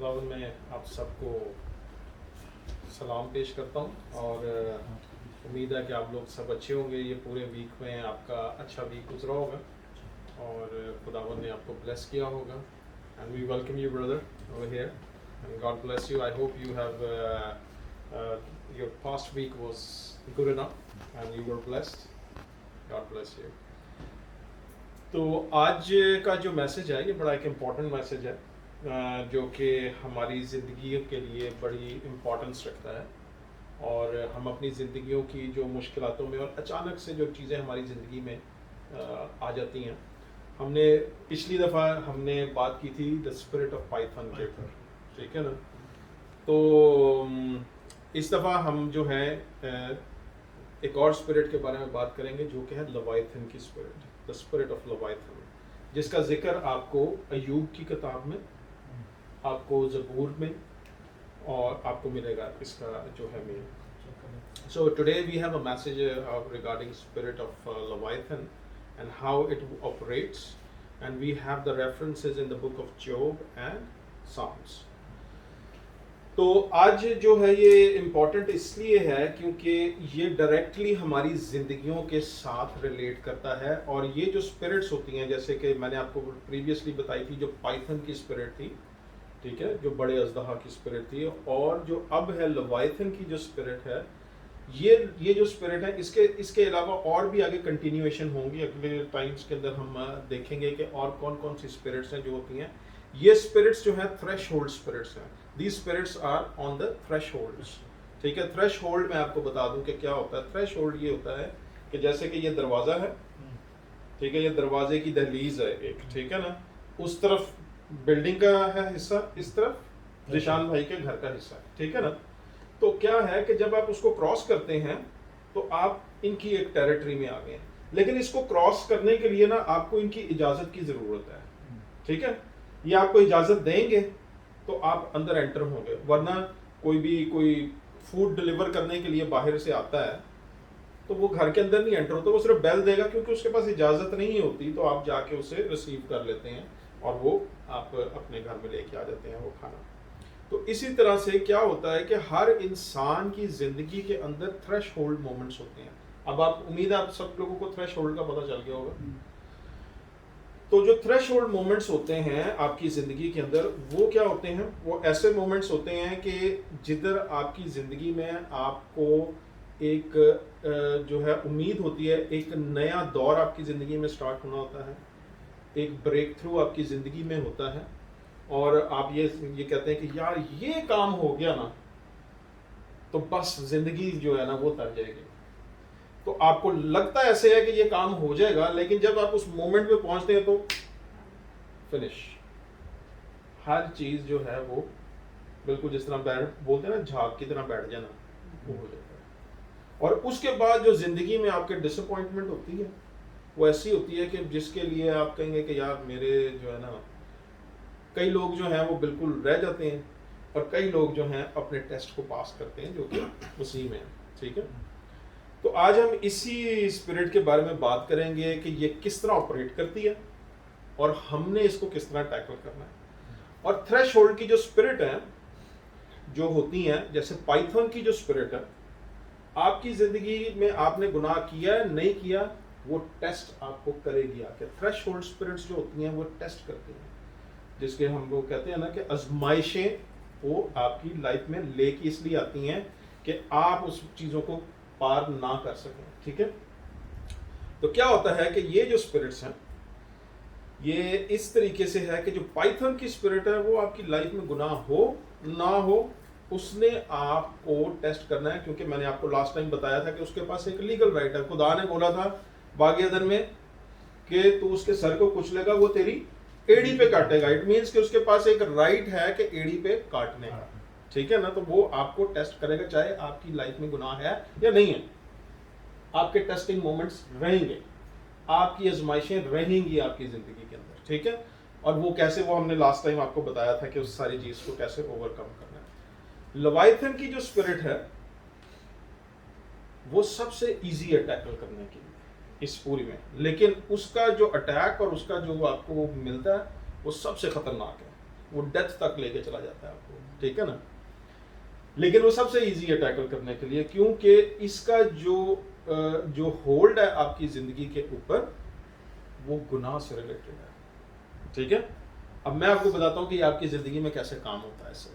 خداوند میں آپ سب کو سلام پیش کرتا ہوں اور امید ہے کہ آپ لوگ سب اچھے ہوں گے. یہ پورے ویک میں آپ کا اچھا ویک گزرا ہوگا اور خداوند نے آپ کو بلیس کیا ہوگا. And we welcome you brother over here and God bless you. I hope you have your past week was good enough and you were blessed. God bless you. تو آج کا جو میسج ہے یہ بڑا ایک امپورٹنٹ میسج ہے جو کہ ہماری زندگیوں کے لیے بڑی امپورٹنس رکھتا ہے. اور ہم اپنی زندگیوں کی جو مشکلاتوں میں اور اچانک سے جو چیزیں ہماری زندگی میں آ جاتی ہیں. ہم نے پچھلی دفعہ ہم نے بات کی تھی دا اسپرٹ آف پائتھن کے اوپر, ٹھیک ہے نا. تو اس دفعہ ہم جو ہے ایک اور اسپرٹ کے بارے میں بات کریں گے جو کہ ہے لوائتھن کی اسپرٹ, دا اسپرٹ آف لوائتھن, جس کا ذکر آپ کو ایوب کی کتاب میں, آپ کو زبور میں اور آپ کو ملے گا اس کا جو ہے مین. So today we have a message regarding spirit of Leviathan and how it operates, and we have the references in the book of Job and Psalms. تو آج جو ہے یہ امپورٹنٹ اس لیے ہے کیونکہ یہ ڈائریکٹلی ہماری زندگیوں کے ساتھ ریلیٹ کرتا ہے. اور یہ جو اسپرٹس ہوتی ہیں جیسے کہ میں نے آپ کو پریویسلی بتائی تھی, جو پائتھن کی اسپرٹ تھی, ٹھیک ہے, جو بڑے اژدہا کی اسپرٹ تھی, اور جو اب ہے لوائتھن کی جو اسپرٹ ہے, یہ جو اسپرٹ ہے اس کے علاوہ اور بھی آگے کنٹینیویشن ہوں گی. اگلے ٹائمس کے اندر ہم دیکھیں گے کہ اور کون کون سی اسپرٹس ہیں جو ہوتی ہیں. یہ اسپرٹس جو ہیں تھریش ہولڈ اسپرٹس ہیں. These spirits are on the thresholds, ٹھیک ہے. تھریش ہولڈ میں آپ کو بتا دوں کہ کیا ہوتا ہے. تھریش ہولڈ یہ ہوتا ہے کہ جیسے کہ یہ دروازہ ہے, ٹھیک ہے, یہ دروازے کی دہلیز ہے ایک, ٹھیک ہے نا. اس طرف بلڈنگ کا ہے حصہ, اس طرف ذیشان بھائی کے گھر کا حصہ ہے, ٹھیک ہے نا. تو کیا ہے کہ جب آپ اس کو کراس کرتے ہیں تو آپ ان کی ایک ٹیریٹری میں آ گئے ہیں, لیکن اس کو کراس کرنے کے لیے نا آپ کو ان کی اجازت کی ضرورت ہے, ٹھیک ہے. یہ آپ کو اجازت دیں گے تو آپ اندر انٹر ہوں گے, ورنہ کوئی فوڈ ڈلیور کرنے کے لیے باہر سے آتا ہے تو وہ گھر کے اندر نہیں انٹر ہوتا, وہ صرف بیل دے گا کیونکہ اس کے پاس اجازت نہیں ہوتی, تو آپ جا کے اسے ریسیو کر لیتے ہیں اور وہ آپ اپنے گھر میں لے کے آ جاتے ہیں وہ کھانا. تو اسی طرح سے کیا ہوتا ہے کہ ہر انسان کی زندگی کے اندر تھریش ہولڈ مومنٹس ہوتے ہیں. اب آپ امید ہے آپ سب لوگوں کو تھریش ہولڈ کا پتہ چل گیا ہوگا. تو جو تھریش ہولڈ مومنٹس ہوتے ہیں آپ کی زندگی کے اندر, وہ کیا ہوتے ہیں, وہ ایسے مومنٹس ہوتے ہیں کہ جدھر آپ کی زندگی میں آپ کو ایک جو ہے امید ہوتی ہے, ایک نیا دور آپ کی زندگی میں سٹارٹ ہونا ہوتا ہے, ایک بریک تھرو آپ کی زندگی میں ہوتا ہے, اور آپ یہ کہتے ہیں کہ یار یہ کام ہو گیا نا تو بس زندگی جو ہے نا وہ تر جائے گی. تو آپ کو لگتا ایسے ہے کہ یہ کام ہو جائے گا, لیکن جب آپ اس مومنٹ پہ پہنچتے ہیں تو فنش, ہر چیز جو ہے وہ بالکل جس طرح بولتے ہیں نا جھاگ کی طرح بیٹھ جانا, وہ ہو جاتا ہے. اور اس کے بعد جو زندگی میں آپ کے ڈس اپوائنٹمنٹ ہوتی ہے وہ ایسی ہوتی ہے کہ جس کے لیے آپ کہیں گے کہ یار میرے جو ہے نا, کئی لوگ جو ہیں وہ بالکل رہ جاتے ہیں اور کئی لوگ جو ہیں اپنے ٹیسٹ کو پاس کرتے ہیں جو کہ اسی میں ہے, ٹھیک ہے. تو آج ہم اسی اسپرٹ کے بارے میں بات کریں گے کہ یہ کس طرح آپریٹ کرتی ہے اور ہم نے اس کو کس طرح ٹیکل کرنا ہے. اور تھریش ہولڈ کی جو اسپرٹ ہے جو ہوتی ہیں, جیسے پائتھن کی جو اسپرٹ ہے, آپ کی زندگی میں آپ نے گناہ کیا ہے نہیں کیا, وہ ٹیسٹ آپ کو کرے گی. آ کے تھریش ہولڈ اسپرٹس جو ہوتی ہیں وہ ٹیسٹ کرتی ہیں, جس کے ہم لوگ کہتے ہیں نا کہ آزمائشیں وہ آپ کی لائف میں لے کے اس لیے آتی ہیں کہ آپ اس چیزوں کو پار نہ کر سکیں, ٹھیک ہے. تو کیا ہوتا ہے کہ یہ جو اسپرٹس ہیں یہ اس طریقے سے ہے کہ جو پائتھن کی اسپرٹ ہے وہ آپ کی لائف میں گناہ ہو نہ ہو اس نے آپ کو ٹیسٹ کرنا ہے, کیونکہ میں نے آپ کو لاسٹ ٹائم بتایا تھا کہ اس کے پاس ایک لیگل رائٹ ہے. خدا نے بولا تھا باغ عدن میں کہ تو اس کے سر کو کچلے گا وہ تیری ایڑی پہ کاٹے گا. اٹ مینس کہ اس کے پاس ایک رائٹ ہے کہ ایڑی پہ کاٹنے کا, ٹھیک ہے نا. تو وہ آپ کو ٹیسٹ کرے گا چاہے آپ کی لائف میں گناہ ہے یا نہیں ہے. آپ کے ٹیسٹنگ مومنٹس رہیں گے, آپ کی آزمائشیں رہیں گی آپ کی زندگی کے اندر, ٹھیک ہے. اور وہ کیسے, وہ ہم نے لاسٹ ٹائم آپ کو بتایا تھا کہ اس ساری چیز کو کیسے اوور کم کرنا ہے. لوائتھن کی جو اسپرٹ ہے وہ سب سے ایزی ہے ٹیکل کرنے کے لیے اس پوری میں, لیکن اس کا جو اٹیک اور اس کا جو آپ کو ملتا ہے وہ سب سے خطرناک ہے. وہ ڈیتھ تک لے کے چلا جاتا ہے آپ کو, ٹھیک ہے نا. لیکن وہ سب سے ایزی ہے ٹیکل کرنے کے لیے, کیونکہ اس کا جو ہولڈ ہے آپ کی زندگی کے اوپر وہ گناہ سے ریلیٹڈ ہے, ٹھیک ہے. اب میں آپ کو بتاتا ہوں کہ یہ آپ کی زندگی میں کیسے کام ہوتا ہے. اس سے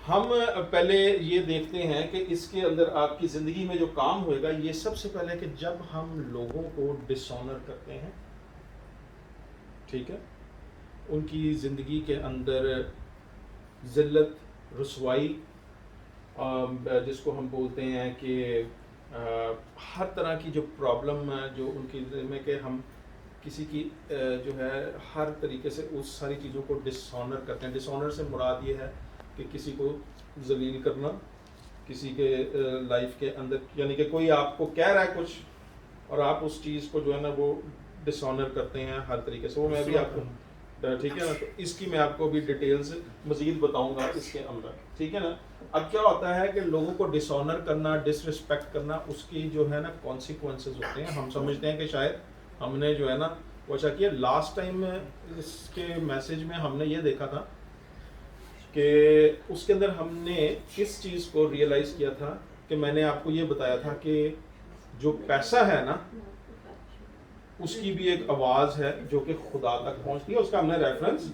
ہم پہلے یہ دیکھتے ہیں کہ اس کے اندر آپ کی زندگی میں جو کام ہوئے گا, یہ سب سے پہلے کہ جب ہم لوگوں کو ڈس آنر کرتے ہیں, ٹھیک ہے, ان کی زندگی کے اندر ذلت, رسوائی, جس کو ہم بولتے ہیں کہ ہر طرح کی جو پرابلم جو ان کی زندگی میں, کہ ہم کسی کی جو ہے ہر طریقے سے اس ساری چیزوں کو ڈس آنر کرتے ہیں. ڈس آنر سے مراد یہ ہے کہ کسی کو ذلیل کرنا, کسی کے لائف کے اندر, یعنی کہ کوئی آپ کو کہہ رہا ہے کچھ اور آپ اس چیز کو جو ہے نا وہ ڈس آنر کرتے ہیں ہر طریقے سے. وہ میں بھی آپ کو, ٹھیک ہے نا, تو اس کی میں آپ کو بھی ڈیٹیلز مزید بتاؤں گا اس کے اندر, ٹھیک ہے نا. اب کیا ہوتا ہے کہ لوگوں کو ڈس آنر کرنا, ڈس رسپیکٹ کرنا, اس کی جو ہے نا کانسیکوینسز ہوتے ہیں. ہم سمجھتے ہیں کہ شاید ہم نے جو ہے نا وہ اچھا کیا. لاسٹ ٹائم اس کے میسج میں ہم نے یہ دیکھا تھا کہ اس کے اندر ہم نے کس چیز کو ریئلائز کیا تھا, کہ میں نے آپ کو یہ بتایا تھا کہ جو پیسہ ہے نا اس کی بھی ایک آواز ہے جو کہ خدا تک پہنچتی ہے. اس کا ہم نے ریفرنس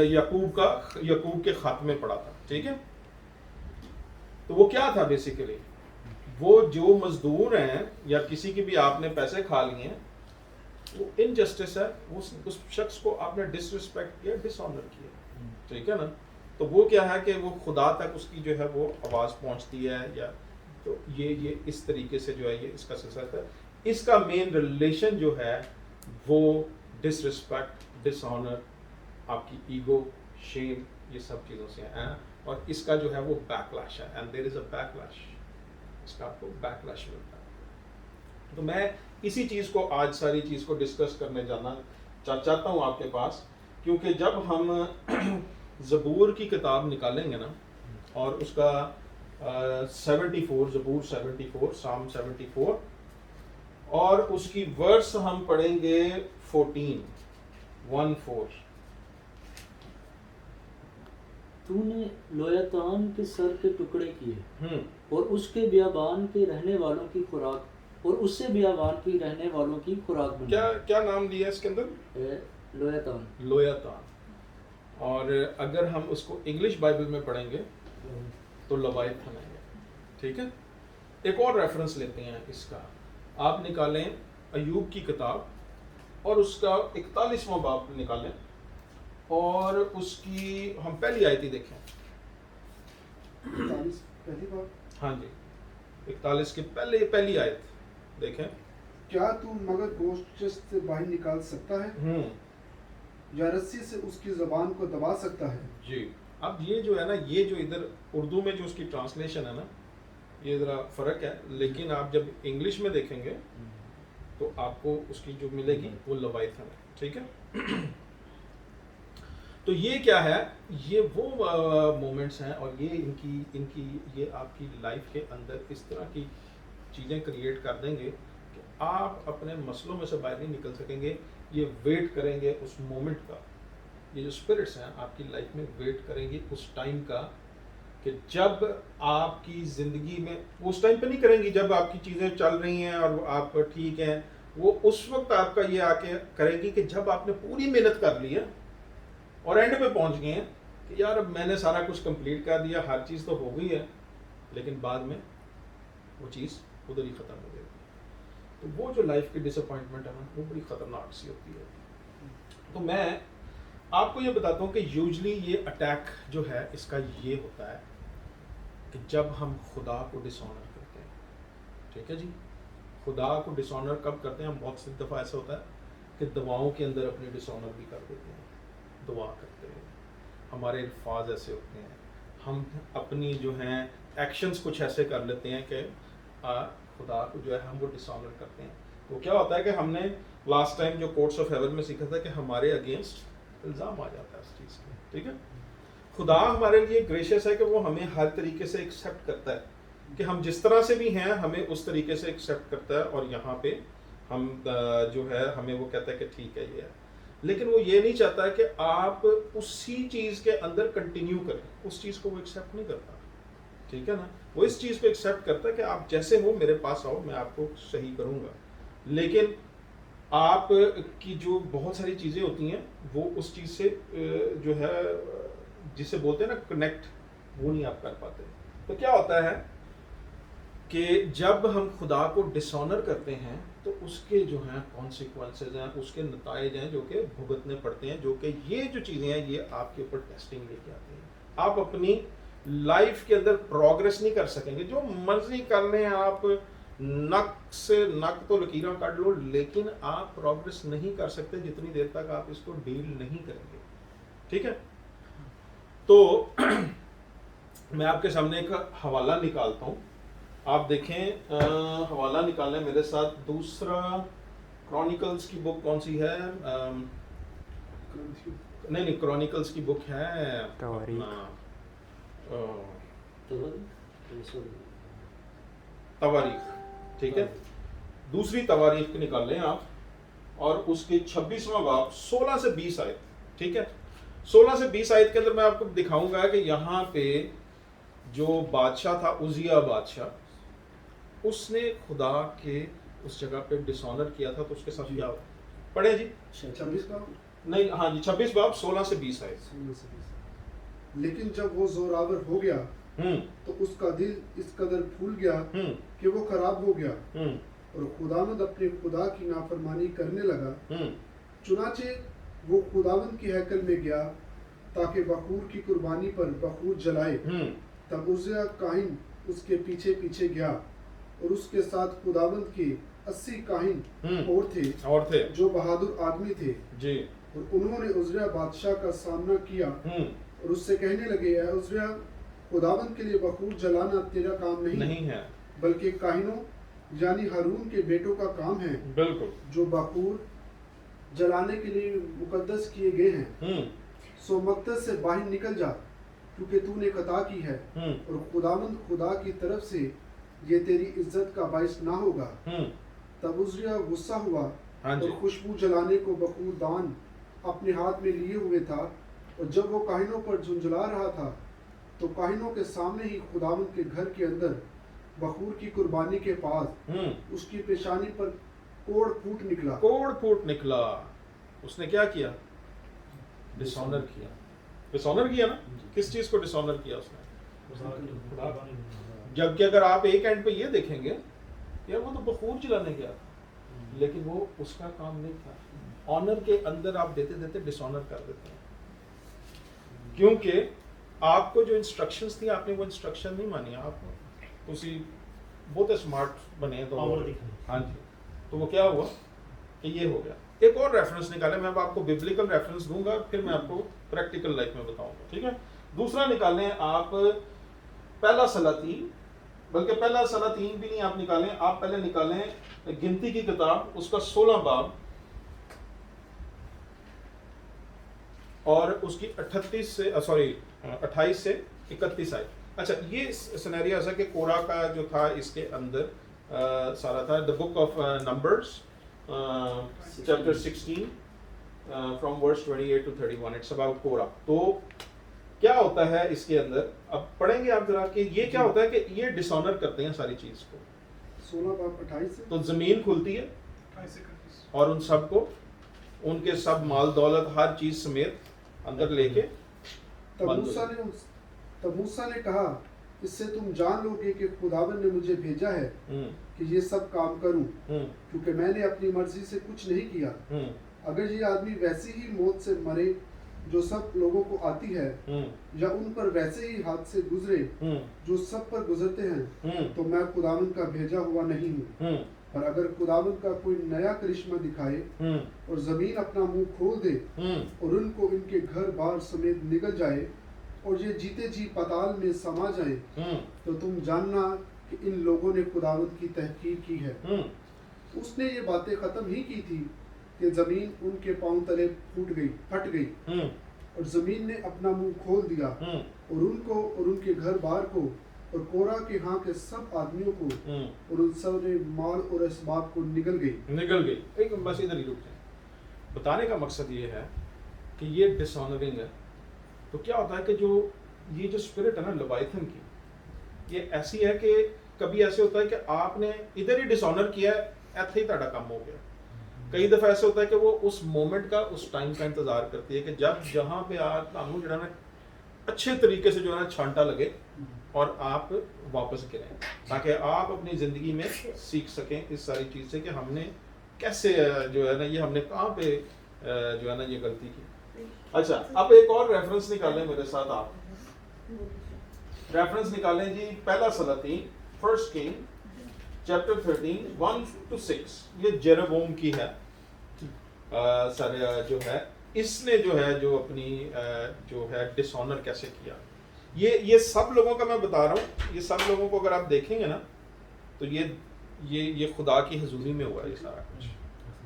یعقوب کے خط میں پڑھا تھا, ٹھیک ہے. تو وہ کیا تھا بیسیکلی, وہ جو مزدور ہیں یا کسی کی بھی آپ نے پیسے کھا لیے ہیں, وہ انجسٹس ہے, اس شخص کو آپ نے ڈس رسپیکٹ کیا, ڈس آنر کیا, ٹھیک ہے نا. تو وہ کیا ہے کہ وہ خدا تک اس کی جو ہے وہ آواز پہنچتی ہے, یا تو یہ اس طریقے سے جو ہے یہ اس کا سلسلہ ہے. اس کا مین ریلیشن جو ہے وہ ڈس رسپیکٹ, ڈس آنر, آپ کی ایگو, شیم, یہ سب چیزوں سے ہیں. اور اس کا جو ہے وہ بیک لیش ہے, and there is a backlash, اس کا آپ کو بیک لیش ملتا ہے. تو میں اسی چیز کو آج ساری چیز کو ڈسکس کرنے جانا چاہتا ہوں آپ کے پاس, کیونکہ جب ہم زبور کی کتاب نکالیں گے نا, اور اس کا 74 زبور 74 سام 74, اور اس کی ورس ہم پڑھیں گے 14. تو نے لویتان کے سر کے ٹکڑے کیے اور اس کے بیابان کے رہنے والوں کی خوراک, اور اس سے بیابان کی رہنے والوں کی خوراک بنی. کیا نام دیا اس کے اندر؟ لویتان. اور اگر ہم اس کو انگلش بائبل میں پڑھیں گے تو لوایتھن ہے, ٹھیک ہے. ایک اور ریفرنس لیتے ہیں اس کا, آپ نکالیں ایوب کی کتاب اور اس کا 41واں باب نکالیں, اور اس کی ہم پہلی آیت ہی دیکھیں. ہاں جی, 41 کی پہلی آیت دیکھیں. کیا تو مگر گوشت چست سے باہر نکال سکتا ہے یا رسی سے اس کی زبان کو دبا سکتا ہے؟ جی. اب یہ جو ہے نا, یہ جو ادھر اردو میں جو اس کی ٹرانسلیشن ہے نا, یہ ذرا فرق ہے, لیکن آپ جب انگلش میں دیکھیں گے تو آپ کو اس کی جو ملے گی وہ لوایتھن ہے, ٹھیک ہے. تو یہ کیا ہے, یہ وہ مومنٹس ہیں, اور یہ ان کی یہ آپ کی لائف کے اندر اس طرح کی چیزیں کریٹ کر دیں گے کہ آپ اپنے مسئلوں میں سے باہر نہیں نکل سکیں گے. یہ ویٹ کریں گے اس مومنٹ کا, یہ جو اسپرٹس ہیں آپ کی لائف میں ویٹ کریں گی اس ٹائم کا, کہ جب آپ کی زندگی میں, اس ٹائم پہ نہیں کریں گی جب آپ کی چیزیں چل رہی ہیں اور آپ ٹھیک ہیں, وہ اس وقت آپ کا یہ آ کے کرے گی کہ جب آپ نے پوری محنت کر لی ہے اور اینڈ پہ پہنچ گئے ہیں کہ یار اب میں نے سارا کچھ کمپلیٹ کر دیا, ہر چیز تو ہو گئی ہے, لیکن بعد میں وہ چیز ادھر ہی ختم ہو گئی. تو وہ جو لائف کی ڈس اپوائنٹمنٹ ہے نا, وہ بڑی خطرناک سی ہوتی ہے. تو میں آپ کو یہ بتاتا ہوں کہ یوزلی یہ اٹیک جو ہے اس کا یہ ہوتا ہے کہ جب ہم خدا کو ڈس آنر کرتے ہیں, ٹھیک ہے جی. خدا کو ڈس آنر کب کرتے ہیں ہم؟ بہت سی دفعہ ایسا ہوتا ہے کہ دعاؤں کے اندر اپنی ڈس آنر بھی کر دیتے ہیں, دعا کرتے ہیں, ہمارے الفاظ ایسے ہوتے ہیں, ہم اپنی جو ہیں ایکشنز کچھ ایسے کر لیتے ہیں کہ خدا کو جو ہے ہم وہ ڈس آنر کرتے ہیں. تو کیا ہوتا ہے کہ ہم نے لاسٹ ٹائم جو کورٹس آف ہیون میں سیکھا تھا کہ ہمارے اگینسٹ الزام آ جاتا ہے اس چیز کے, ٹھیک ہے. خدا ہمارے لیے گریشیس ہے کہ وہ ہمیں ہر طریقے سے ایکسیپٹ کرتا ہے, کہ ہم جس طرح سے بھی ہیں ہمیں اس طریقے سے ایکسیپٹ کرتا ہے, اور یہاں پہ ہم جو ہے ہمیں وہ کہتا ہے کہ ٹھیک ہے یہ ہے. لیکن وہ یہ نہیں چاہتا کہ آپ اسی چیز کے اندر کنٹینیو کریں, اس چیز کو وہ ایکسیپٹ نہیں کرتا, ٹھیک ہے نا. وہ اس چیز کو ایکسیپٹ کرتا ہے کہ آپ جیسے ہو میرے پاس آؤ, میں آپ کو صحیح کروں گا. لیکن آپ کی جو بہت ساری چیزیں ہوتی ہیں وہ اس چیز سے جو ہے جسے بولتے ہیں نا کنیکٹ, وہ نہیں آپ کر پاتے. تو کیا ہوتا ہے کہ جب ہم خدا کو ڈس آنر کرتے ہیں تو اس کے جو ہیں کانسیکوینسز ہیں, اس کے نتائج ہیں جو کہ بھگتنے پڑتے ہیں, جو کہ یہ جو چیزیں ہیں یہ آپ کے اوپر ٹیسٹنگ لے کے آتی ہیں. آپ اپنی لائف کے اندر پروگرس نہیں کر سکیں گے, جو مرضی کر لیں آپ, نک سے نک تو لکیراں کاٹ لو, لیکن آپ پروگرس نہیں کر سکتے جتنی دیر تک آپ اس کو ڈیل نہیں کریں گے, ٹھیک ہے. تو میں آپ کے سامنے ایک حوالہ نکالتا ہوں, آپ دیکھیں حوالہ نکالنے میرے ساتھ. دوسرا کرونیکلز کی بک کون سی ہے؟ نہیں کرونیکلز کی بک ہے تواریخ, ٹھیک ہے. دوسری تواریخ نکال لیں آپ, اور اس کے 26واں باب 16 سے 20 آیت, ٹھیک ہے. 16 سے 20 آیت کے اندر میں آپ کو دکھاؤں گا کہ یہاں پہ جو بادشاہ تھا عزیہ بادشاہ, اس نے خدا کے اس جگہ پہ ڈس آنر کیا تھا, تو اس کے ساتھ کیا پڑھیں جی 26 باب نہیں, ہاں جی 26 باب 16 سے 20 آیت. لیکن جب وہ زوراور ہو گیا تو اس کا دل اس قدر پھول گیا کہ وہ خراب ہو گیا, اور خداوند اپنے خدا کی نافرمانی کرنے لگا. چنانچہ وہ خداوند کی ہیکل میں گیا تاکہ بخور کی قربانی پر بخور جلائے. تب عزیہ کاہن اس کے پیچھے پیچھے گیا, اور اس کے ساتھ خداوند کے 80 کاہن اور تھے جو بہادر آدمی تھے جی. اور انہوں نے عزیہ بادشاہ کا سامنا کیا اور اس سے کہنے لگے, اے عزیہ, خداوند کے لیے بخور جلانا تیرا کام نہیں ہے, بلکہ کاہنوں یعنی ہارون کے بیٹوں کا کام ہے, بالکل, جو بخور جلانے کے لیے مقدس کیے گئے ہیں. سو مقدس سے باہر نکل جا, کیونکہ تو نے خطا کی ہے, اور خداوند خدا کی طرف سے یہ تیری عزت کا باعث نہ ہوگا. تب عزیہ غصہ ہوا اور خوشبو جلانے کو بخور دان اپنے ہاتھ میں لیے ہوئے تھا, اور جب وہ کاہنوں پر جھنجھلا رہا تھا تو کاہنوں کے سامنے ہی خداوند کے گھر کے اندر بخور کی قربانی کے پاس اس کی پیشانی پر کوڑ پھوٹ نکلا. اس نے کیا کیا؟ ڈس آنر کیا. ڈس آنر کیا نا, کس چیز کو ڈس آنر کیا اس نے؟ جبکہ اگر آپ ایک اینڈ پہ یہ دیکھیں گے یار وہ تو بخور جلانے گیا تھا, لیکن وہ اس کا کام نہیں تھا. آنر کے اندر آپ دیتے دیتے ڈس آنر کر دیتے ہیں, کیونکہ آپ کو جو انسٹرکشنز تھی آپ نے وہ انسٹرکشن نہیں مانی. آپ اسی بہت اسمارٹ بنے تو ہاں جی, تو وہ کیا ہوا کہ یہ ہو گیا. ایک اور ریفرنس نکالیں, میں اب آپ کو بیبلیکل ریفرنس دوں گا, پھر میں آپ کو پریکٹیکل لائف میں بتاؤں گا, ٹھیک ہے. دوسرا نکالیں آپ پہلا سلاطین, بلکہ پہلا سلاطین بھی نہیں آپ نکالیں, آپ پہلے نکالیں گنتی کی کتاب اس کا 16 باب اور اس کی 28 سے 31 آئے. اچھا, یہ سینیریو ایسا کہ کورا کا جو تھا اس کے اندر سارا تھا. The book of numbers chapter 16 from verse 28 to 31, it's about Korah. تو کیا ہوتا ہے اس کے اندر, اب پڑھیں گے آپ ذرا کہ یہ کیا ہوتا ہے کہ یہ ڈس آنر کرتے ہیں ساری چیز کو. 16 باب 28 سے تو زمین کھلتی ہے اور ان سب کو ان کے سب مال دولت ہر چیز سمیت اندر لے کے. تب موسیٰ نے کہا, اس سے تم جان لو گے کہ خداوند نے مجھے بھیجا ہے کہ یہ سب کام کروں, کیونکہ میں نے اپنی مرضی سے کچھ نہیں کیا. اگر یہ آدمی ویسی ہی موت سے مرے جو سب لوگوں کو آتی ہے, یا ان پر ویسے ہی ہاتھ سے گزرے جو سب پر گزرتے ہیں, تو میں خداوند کا بھیجا ہوا نہیں ہوں. اور اگر خداوند کا کوئی نیا کرشمہ دکھائے اور زمین اپنا منہ کھول دے اور ان کو ان کے گھر بار سمیت نگل جائے اور یہ جیتے جی پتال میں سما جائیں, تو تم جاننا کہ ان لوگوں نے خداوند کی تحقیر کی ہے. اس نے یہ باتیں ختم ہی کی تھی کہ زمین ان کے پاؤں تلے پھٹ گئی اور زمین نے اپنا منہ کھول دیا اور ان کو اور ان کے گھر بار کو اور کورا کے ہاں کے سب آدمیوں کو اور ان سب نے مال اور اسباب کو نگل گئی. ایک بس ادھر ہی رک جائیں. بتانے کا مقصد یہ ہے کہ یہ ڈس آنرنگ ہے. تو کیا ہوتا ہے کہ یہ جو اسپرٹ ہے نا لیویتھن کی، یہ ایسی ہے کہ کبھی ایسے ہوتا ہے کہ آپ نے ادھر ہی ڈس آنر کیا ہے، ایتھے ہی تہاڈا کام ہو گیا. کئی دفعہ ایسے ہوتا ہے کہ وہ اس مومنٹ کا، اس ٹائم کا انتظار کرتی ہے کہ جہاں پہ آپ جو ہے نا اچھے طریقے سے جو ہے نا چھانٹا لگے اور آپ واپس گریں، تاکہ آپ اپنی زندگی میں سیکھ سکیں اس ساری چیز سے کہ ہم نے کیسے جو ہے نا یہ ہم نے کہاں پہ جو ہے نا یہ غلطی کی. اچھا اب ایک اور ریفرنس نکالیں میرے ساتھ. آپ ریفرنس نکالیں جی پہلا سلاطین، فرسٹ کنگ چیپٹر 13 1-6. یہ جیروبوام کی ہے سر جو ہے، اس نے جو ہے جو اپنی جو ہے ڈس آنر کیسے کیا. یہ سب لوگوں کا میں بتا رہا ہوں، یہ سب لوگوں کو اگر آپ دیکھیں گے نا تو یہ خدا کی حضوری میں ہوا ہے. یہ سارا کچھ،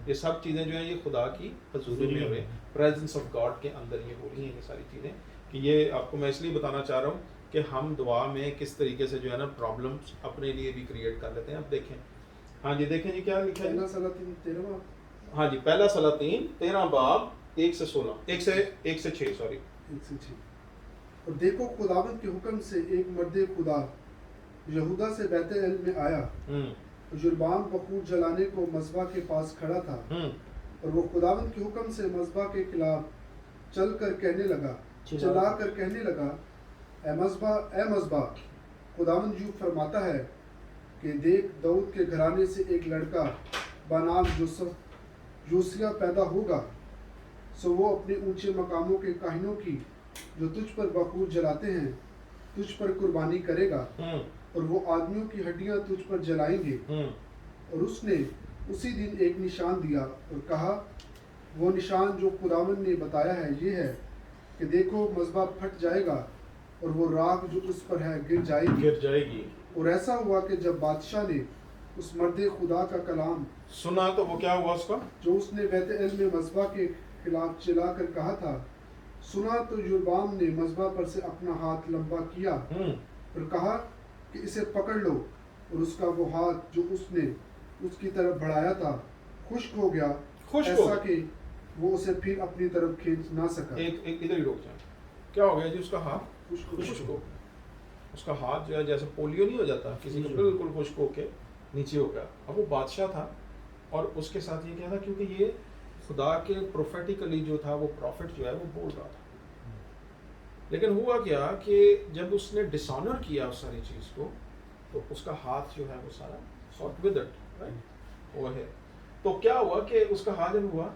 یہ سب چیزیں جو ہیں یہ خدا کی حضوری میں ہوئے، پریزنس آف گاڈ کے اندر یہ ہو رہی ہیں یہ ساری چیزیں. کہ یہ آپ کو میں اس لیے بتانا چاہ رہا ہوں کہ ہم دعا میں کس طریقے سے جو ہے نا پرابلمس اپنے لیے بھی کریٹ کر لیتے ہیں. اب دیکھیں، ہاں جی دیکھیں جی کیا لکھا ہے. ہاں جی پہلا سلاطین 13 باب 1 سے 6. اور دیکھو خداوند کے حکم سے ایک مرد خدا یہودا سے بیت العلم میں آیا، اور یربعام بخور جلانے کو مذبح کے پاس کھڑا تھا، اور وہ خداوند کے حکم سے مذبح کے خلاف چلا کر کہنے لگا اے مذبح خداوند یوں فرماتا ہے کہ دیکھ داؤد کے گھرانے سے ایک لڑکا بنام یوسیہ پیدا ہوگا، سو وہ اپنے اونچے مقاموں کے کاہنوں کی جو تجھ پر بخور جلاتے ہیں تجھ پر قربانی کرے گا، اور وہ آدمیوں کی ہڈیاں تجھ پر جلائیں گے. اور اس نے اسی دن ایک نشان دیا اور کہا وہ نشان جو خداوند نے بتایا ہے یہ ہے کہ دیکھو مذبح پھٹ جائے گا اور وہ راکھ جو اس پر ہے گر جائے گی. اور ایسا ہوا کہ جب بادشاہ نے اس مرد خدا کا کلام سنا تو وہ کیا ہوا اس کا، جو اس نے بیت العلم میں مذبح کے خلاف چلا کر کہا تھا سنا، تو یربعام نے مذبح پر سے اپنا ہاتھ لمبا کیا اور کہا کہ اسے پکڑ لو، اور اس کا وہ ہاتھ جو اس نے اس کی طرف بڑھایا تھا خشک ہو گیا، ایسا کہ وہ اسے پھر اپنی طرف کھینچ نہ سکا. ایک ادھر ہی رک جائیں. کیا ہو گیا جی؟ اس کا ہاتھ خشک ہو، اس کا ہاتھ جو ہے جیسے پولیو نہیں ہو جاتا کسی کا، بالکل خشک ہو کے نیچے ہو گیا. اب وہ بادشاہ تھا اور اس کے ساتھ یہ کیا تھا، کیونکہ یہ خدا کے پروفیٹیکلی جو تھا وہ پروفٹ جو ہے وہ بول رہا تھا. لیکن ہوا کیا کہ جب اس نے ڈس آنر کیا اس ساری چیز کو تو اس کا ہاتھ جو ہے وہ سارا ساٹ ود اٹ وہ ہے. تو کیا ہوا کہ اس کا ہاتھ جب ہوا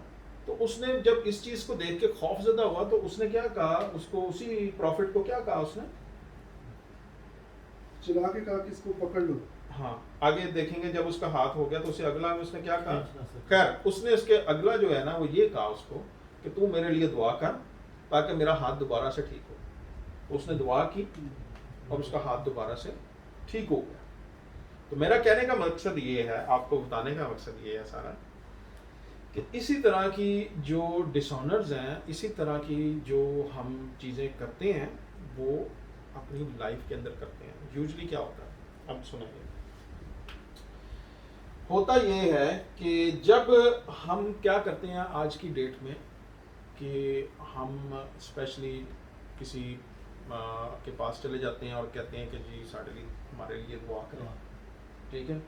تو اس نے جب اس چیز کو دیکھ کے خوف زدہ ہوا تو اس نے کیا کہا، اس کو اسی پروفٹ کو کیا کہا، اس نے چلا کے کہا کہ اس کو پکڑ لو. ہاں آگے دیکھیں گے جب اس کا ہاتھ ہو گیا تو اسے اگلا میں اس نے کیا کہا. خیر اس نے اس کے اگلا جو ہے نا وہ یہ کہا اس کو کہ تو میرے لیے دعا کر تاکہ میرا ہاتھ دوبارہ سے ٹھیک ہو. اس نے دعا کی اور اس کا ہاتھ دوبارہ سے ٹھیک ہو گیا. تو میرا کہنے کا مقصد یہ ہے، آپ کو بتانے کا مقصد یہ ہے سارا، کہ اسی طرح کی جو ڈس آنرز ہیں، اسی طرح کی جو ہم چیزیں کرتے ہیں وہ اپنی لائف کے اندر کرتے ہیں. یوزلی کیا ہوتا ہے، اب سنیں گے، ہوتا یہ ہے کہ جب ہم کیا کرتے ہیں آج کی ڈیٹ میں کہ ہم اسپیشلی کسی کے پاس چلے جاتے ہیں اور کہتے ہیں کہ جی ہمارے لیے دعا کریں، ٹھیک ہے،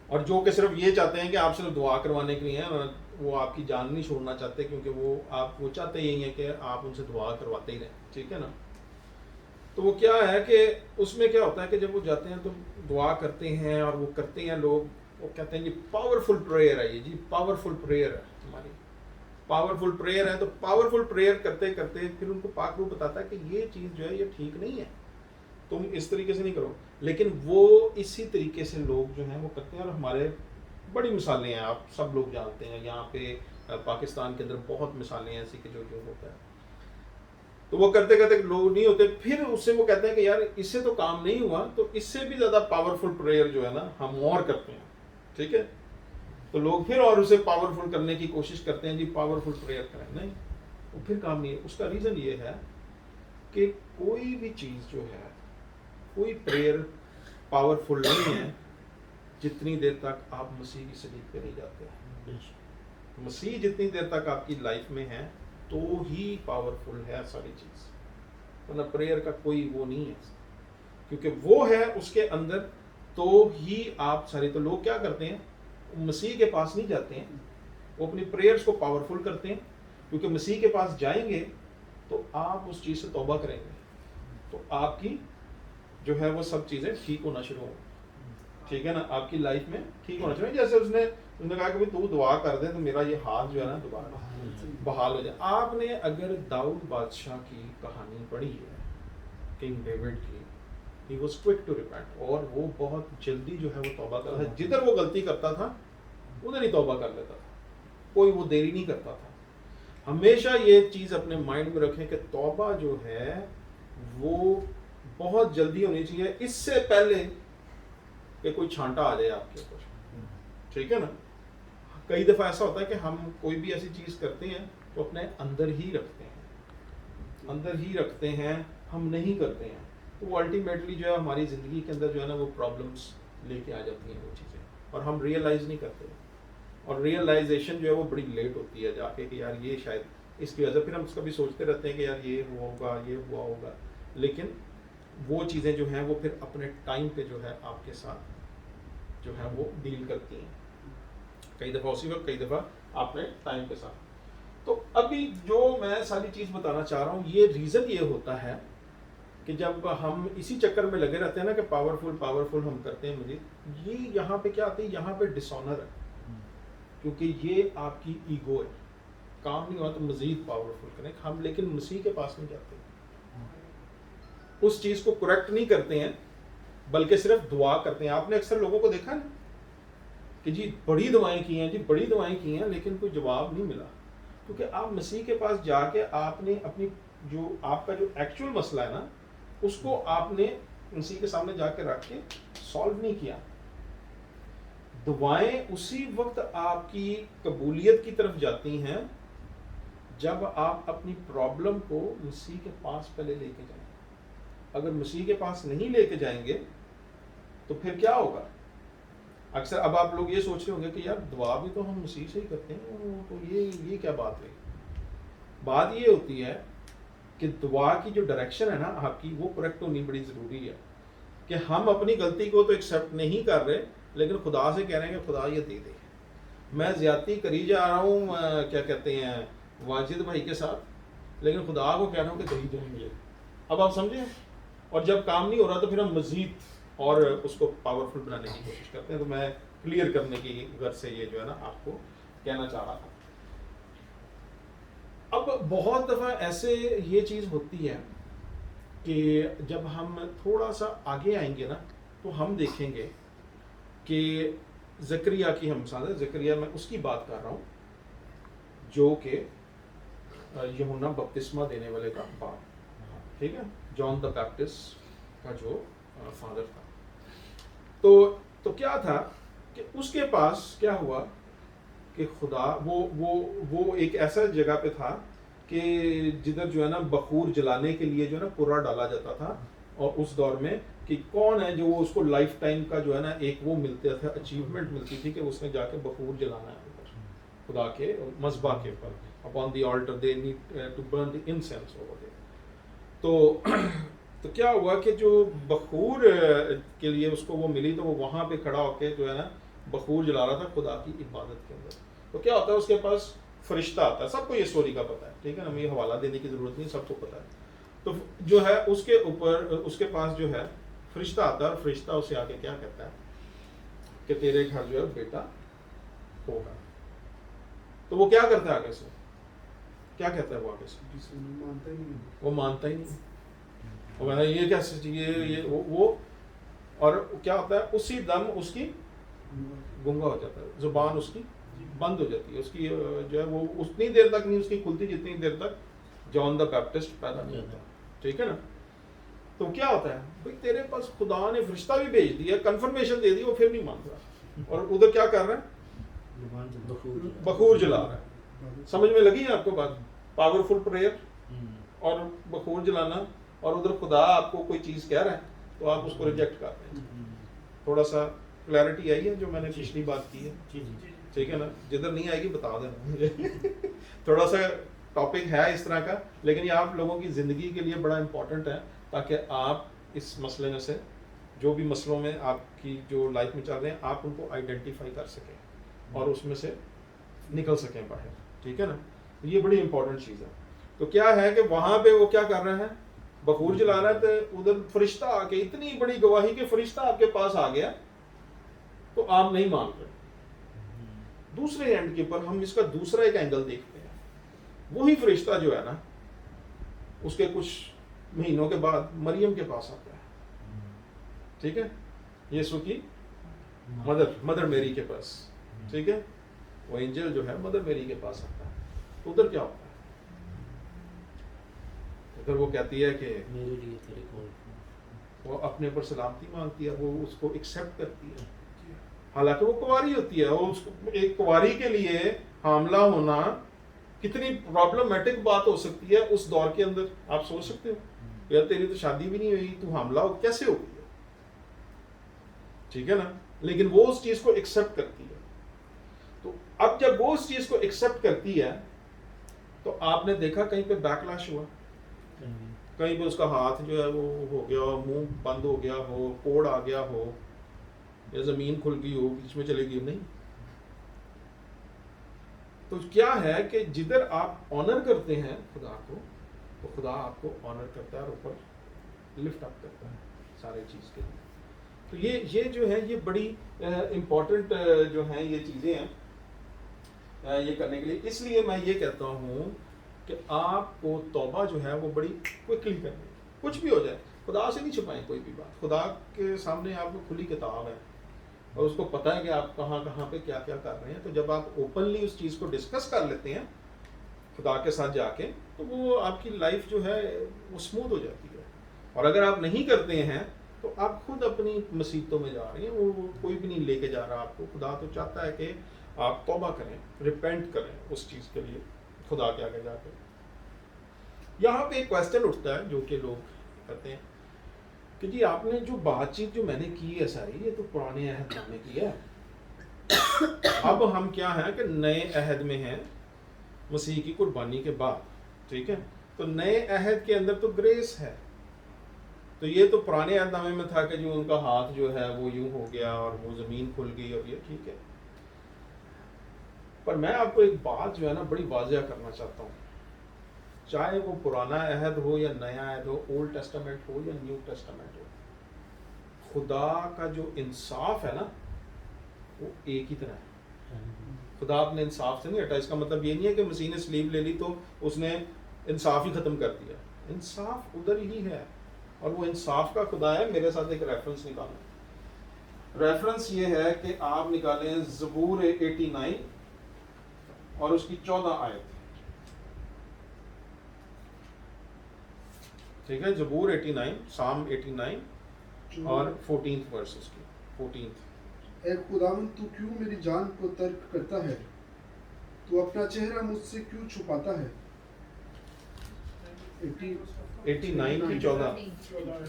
اور جو کہ صرف یہ چاہتے ہیں کہ آپ صرف دعا کروانے کے لیے ہیں، وہ آپ کی جان نہیں چھوڑنا چاہتے، کیونکہ وہ چاہتے یہی ہیں کہ آپ ان سے دعا کرواتے ہی رہیں، ٹھیک ہے نا. تو وہ کیا ہے کہ اس میں کیا ہوتا ہے کہ جب وہ جاتے ہیں تو دعا کرتے ہیں اور وہ کرتے ہیں لوگ، وہ کہتے ہیں جی پاورفل پریئر ہے، یہ جی پاورفل پریئر ہے ہماری، پاورفل پریئر ہے. تو پاورفل پریئر کرتے کرتے پھر ان کو پاک روح بتاتا ہے کہ یہ چیز جو ہے یہ ٹھیک نہیں ہے، تم اس طریقے سے نہیں کرو. لیکن وہ اسی طریقے سے لوگ جو ہیں وہ کرتے ہیں، اور ہمارے بڑی مثالیں ہیں، آپ سب لوگ جانتے ہیں، یہاں پہ پاکستان کے اندر بہت مثالیں ہیں ایسی کہ جو ہوتا ہے. تو وہ کرتے کرتے لوگ نہیں ہوتے، پھر اس سے وہ کہتے ہیں کہ یار اس سے تو کام نہیں ہوا، تو اس سے بھی زیادہ پاورفل پریئر جو ہے نا ہم اور کرتے ہیں، ٹھیک ہے. تو لوگ پھر اور اسے پاورفل کرنے کی کوشش کرتے ہیں، جی پاورفل پریئر کریں، نہیں وہ پھر کام نہیں ہے. اس کا ریزن یہ ہے کہ کوئی بھی چیز جو ہے، کوئی پریئر پاورفل نہیں ہے جتنی دیر تک آپ مسیح کی صلیب پہ نہیں جاتے ہیں. مسیح جتنی دیر تک آپ کی لائف میں ہے تو ہی پاورفل ہے ساری چیز، ورنہ پریئر کا کوئی وہ نہیں ہے، کیونکہ وہ ہے اس کے اندر تو ہی آپ سارے. تو لوگ کیا کرتے ہیں، مسیح کے پاس نہیں جاتے ہیں، وہ اپنی پریئرز کو پاورفل کرتے ہیں، کیونکہ مسیح کے پاس جائیں گے تو آپ اس چیز سے توبہ کریں گے تو آپ کی جو ہے وہ سب چیزیں ٹھیک ہونا شروع ہوں. ٹھیک ہے نا، آپ کی لائف میں ٹھیک ہونا چاہیے. جیسے اس نے کہا کہ تو دعا کر دے تو میرا یہ ہاتھ جو ہے نا دوبارہ بحال ہو جائے. آپ نے اگر داؤد بادشاہ کی کہانی پڑھی ہے، کنگ ڈیوڈ کی، he was quick to repent، اور وہ بہت جلدی جو ہے وہ توبہ کرتا تھا. جدھر وہ غلطی کرتا تھا ادھر ہی توبہ کر لیتا تھا، کوئی وہ دیری نہیں کرتا تھا. ہمیشہ یہ چیز اپنے مائنڈ میں رکھیں کہ توبہ جو ہے وہ بہت جلدی ہونی چاہیے، اس سے پہلے کہ کوئی چھانٹا آ جائے آپ کے اوپر. ٹھیک ہے نا. کئی دفعہ ایسا ہوتا ہے کہ ہم کوئی بھی ایسی چیز کرتے ہیں تو اپنے اندر ہی رکھتے ہیں، ہم نہیں کرتے ہیں، تو وہ الٹیمیٹلی جو ہے ہماری زندگی کے اندر جو ہے نا وہ پرابلمس لے کے آ جاتی ہیں وہ چیزیں، اور ہم ریئلائز نہیں کرتے. اور ریئلائزیشن جو ہے وہ بڑی لیٹ ہوتی ہے جا کے کہ یار یہ شاید اس کی وجہ، پھر ہم اس کا بھی سوچتے رہتے ہیں کہ یار یہ ہوا ہوگا یہ ہوا ہوگا، لیکن وہ چیزیں جو ہیں وہ پھر اپنے ٹائم پہ جو ہے آپ کے ساتھ جو ہے وہ ڈیل کرتی ہیں. کئی دفعہ اسی وقت، کئی دفعہ اپنے ٹائم کے ساتھ. تو ابھی جو میں ساری چیز بتانا چاہ رہا ہوں، یہ ریزن یہ ہوتا ہے کہ جب ہم اسی چکر میں لگے رہتے ہیں نا کہ پاورفل ہم کرتے ہیں مزید، یہ یہاں پہ کیا آتی ہے، یہاں پہ ڈس آنر ہے، کیونکہ یہ آپ کی ایگو ہے. کام نہیں ہوا تو مزید پاورفل کریں ہم، لیکن مسیح کے پاس نہیں جاتے، اس چیز کو کریکٹ نہیں کرتے ہیں، بلکہ صرف دعا کرتے ہیں. آپ نے اکثر لوگوں کو دیکھا نا کہ جی بڑی دعائیں کی ہیں لیکن کوئی جواب نہیں ملا، کیونکہ آپ مسیح کے پاس جا کے آپ نے اپنی جو آپ کا جو ایکچوئل مسئلہ ہے نا اس کو آپ نے مسیح کے سامنے جا کے رکھ کے سالو نہیں کیا. دعائیں اسی وقت آپ کی قبولیت کی طرف جاتی ہیں جب آپ اپنی پرابلم کو مسیح کے پاس پہلے لے کے جائیں. اگر مسیح کے پاس نہیں لے کے جائیں گے تو پھر کیا ہوگا. اکثر اب آپ لوگ یہ سوچ رہے ہوں گے کہ یار دعا بھی تو ہم مسیح سے ہی کرتے ہیں، تو یہ کیا بات ہے. بات یہ ہوتی ہے کہ دعا کی جو ڈائریکشن ہے نا آپ کی، وہ کریکٹ ہونی بڑی ضروری ہے. کہ ہم اپنی غلطی کو تو ایکسیپٹ نہیں کر رہے، لیکن خدا سے کہہ رہے ہیں کہ خدا یہ دے دے. میں زیادتی کری جا رہا ہوں کیا کہتے ہیں واجد بھائی کے ساتھ، لیکن خدا کو کہہ رہا ہوں کہ دے دیں گے. اب آپ سمجھیں. اور جب کام نہیں ہو رہا تو پھر ہم مزید اور اس کو پاورفل بنانے کی کوشش کرتے ہیں. تو میں کلیئر کرنے کی غرض سے یہ جو ہے نا آپ کو کہنا چاہ رہا تھا. اب بہت دفعہ ایسے یہ چیز ہوتی ہے کہ جب ہم تھوڑا سا آگے آئیں گے نا تو ہم دیکھیں گے کہ زکریا کی ہم مثال ہے. زکریا میں اس کی بات کر رہا ہوں جو کہ یوحنا بپتسمہ دینے والے کا باپ، ٹھیک ہے، جان دا بیپٹسٹ کا جو فادر تھا. تو کیا تھا کہ اس کے پاس کیا ہوا کہ خدا وہ ایک ایسا جگہ پہ تھا کہ جدھر جو ہے نا بخور جلانے کے لیے جو ہے نا پورا ڈالا جاتا تھا. اور اس دور میں کہ کون ہے جو اس کو لائف ٹائم کا جو ہے نا ایک وہ ملتا تھا، اچیومنٹ ملتی تھی کہ اس نے جا کے بخور جلانا ہے خدا کے مذبح کے اوپر. upon the altar they need to burn the incense over there. تو کیا ہوا کہ جو بخور کے لیے اس کو وہ ملی تو وہ وہاں پہ کھڑا ہو کے جو ہے نا بخور جلا رہا تھا خدا کی عبادت کے اندر. تو کیا ہوتا ہے اس کے پاس فرشتہ آتا ہے. سب کو یہ اسٹوری کا پتہ ہے، ٹھیک ہے نا، ہمیں یہ حوالہ دینے کی ضرورت نہیں، سب کو پتہ ہے. تو جو ہے اس کے اوپر اس کے پاس جو ہے فرشتہ آتا ہے، اور فرشتہ اسے آ کے کیا کہتا ہے کہ تیرے گھر جو ہے بیٹا ہوگا. تو وہ کیا کرتا ہے آگے سے، کیا کہتا ہے وہ آگے سے، وہ مانتا ہی نہیں. وہ یہ کیسے یہ وہ اور کیا ہوتا ہے اسی دم اس کی گنگا ہو جاتا ہے، زبان اس کی بند ہو جاتی ہے. اس کی جو ہے وہ اتنی دیر تک نہیں اس کی کھلتی جتنی دیر تک جان دا بیپٹسٹ پیدا نہیں ہوتا. ٹھیک ہے نا. تو کیا ہوتا ہے بھائی تیرے پاس خدا نے فرشتہ بھی بھیج دیا، کنفرمیشن دے دی، وہ پھر نہیں مان رہا، اور ادھر کیا کر رہا ہے، بخور جلا رہا ہے. سمجھ میں لگی ہے آپ کو بات؟ پاورفل پریئر اور بخور جلانا، اور ادھر خدا آپ کو کوئی چیز کہہ رہا ہے تو آپ اس کو ریجیکٹ کر رہے ہیں. تھوڑا سا کلیئرٹی آئی ہے جو میں نے پچھلی بات کی ہے. ٹھیک ہے نا, جدھر نہیں آئے گی بتا دینا مجھے. تھوڑا سا ٹاپک ہے اس طرح کا, لیکن یہ آپ لوگوں کی زندگی کے لیے بڑا امپورٹنٹ ہے, تاکہ آپ اس مسئلے میں سے جو بھی مسئلوں میں آپ کی جو لائف میں چل رہے ہیں آپ ان کو آئیڈینٹیفائی کر سکیں اور اس میں سے نکل سکیں باہر. ٹھیک ہے نا, یہ بڑی امپورٹنٹ چیز ہے. تو کیا ہے کہ وہاں پہ وہ کیا کر رہے ہیں, بخور جلا رہا ہے, تو ادھر فرشتہ آ کے اتنی بڑی گواہی کہ فرشتہ آپ کے پاس آ گیا تو آپ نہیں مان رہے. دوسرے اینڈ کے اوپر ہم اس کا دوسرا ایک اینگل دیکھتے ہیں. وہی فرشتہ جو ہے نا اس کے کچھ مہینوں کے بعد مریم کے پاس آتا ہے. ٹھیک ہے, یسوع کی مدر میری کے پاس. ٹھیک ہے, وہ اینجل جو ہے مدر میری کے پاس آتا ہے. تو ادھر کیا ہوتا ہے, ادھر وہ کہتی ہے کہ میرے لیے تیرے کول, وہ اپنے پر سلامتی مانگتی ہے, وہ اس کو ایکسیپٹ کرتی ہے. حالانکہ وہ کنواری ہوتی ہے, اور اس کو ایک کنواری کے لیے حاملہ ہونا کتنی پرابلمٹک بات ہو سکتی ہے اس دور کے اندر. آپ سوچ سکتے ہو, یار تیری تو شادی بھی نہیں ہوئی, تو حاملہ ہو کیسے ہو گئی ہے. ٹھیک ہے نا, لیکن وہ اس چیز کو ایکسیپٹ کرتی ہے. تو اب جب وہ اس چیز کو ایکسیپٹ کرتی ہے تو آپ نے دیکھا کہیں پہ بیکلاش ہوا, کہیں پہ اس کا ہاتھ جو ہے وہ ہو گیا ہو, منہ بند ہو گیا ہو, کوڑ آ گیا ہو, یا زمین کھل گئی ہو, بیچ میں چلے گئی. نہیں. تو کیا ہے کہ جدھر آپ آنر کرتے ہیں خدا کو, تو خدا آپ کو آنر کرتا ہے اور اوپر لفٹ اپ کرتا ہے سارے چیز کے لیے. تو یہ جو ہے یہ بڑی امپورٹنٹ جو ہیں یہ چیزیں ہیں یہ کرنے کے لیے. اس لیے میں یہ کہتا ہوں کہ آپ کو توبہ جو ہے وہ بڑی کوئکلی کرنی ہے. کچھ بھی ہو جائے خدا سے نہیں چھپائیں کوئی بھی بات. خدا کے سامنے آپ کو کھلی کتاب ہے اور اس کو پتہ ہے کہ آپ کہاں کہاں پہ کیا کیا کر رہے ہیں. تو جب آپ اوپنلی اس چیز کو ڈسکس کر لیتے ہیں خدا کے ساتھ جا کے, تو وہ آپ کی لائف جو ہے وہ اسموتھ ہو جاتی ہے. اور اگر آپ نہیں کرتے ہیں تو آپ خود اپنی مصیبتوں میں جا رہے ہیں, وہ کوئی بھی نہیں لے کے جا رہا آپ کو. خدا تو چاہتا ہے کہ آپ توبہ کریں, ریپینٹ کریں اس چیز کے لیے خدا کے آگے جا کے. یہاں پہ ایک کویسچن اٹھتا ہے جو کہ لوگ کرتے ہیں کہ جی آپ نے جو بات چیت جو میں نے کی ہے ساری, یہ تو پرانے عہد نامے کی ہے, اب ہم کیا ہیں کہ نئے عہد میں ہیں مسیح کی قربانی کے بعد. ٹھیک ہے, تو نئے عہد کے اندر تو گریس ہے. تو یہ تو پرانے عہد نامے میں تھا کہ جو ان کا ہاتھ جو ہے وہ یوں ہو گیا اور وہ زمین کھل گئی اور یہ ٹھیک ہے. پر میں آپ کو ایک بات جو ہے نا بڑی واضح کرنا چاہتا ہوں, چاہے وہ پرانا عہد ہو یا نیا عہد ہو, اولڈ ٹیسٹامنٹ ہو یا نیو ٹیسٹامنٹ ہو, خدا کا جو انصاف ہے نا وہ ایک ہی طرح ہے. خدا اپنے انصاف سے نہیں ہٹا. اس کا مطلب یہ نہیں ہے کہ مسیح نے سلیب لے لی تو اس نے انصاف ہی ختم کر دیا. انصاف ادھر ہی ہے, اور وہ انصاف کا خدا ہے. میرے ساتھ ایک ریفرنس نکالیں. ریفرنس یہ ہے کہ آپ نکالیں زبور 89 اور اس کی 14 آیت. ٹھیک ہے, زبور 89, سام 89 اور 14th ورس اس کی 14th. اے خداوند تو کیوں میری جان کو ترک کرتا ہے, تو اپنا چہرہ مجھ سے کیوں چھپاتا ہے. 89 کی 14.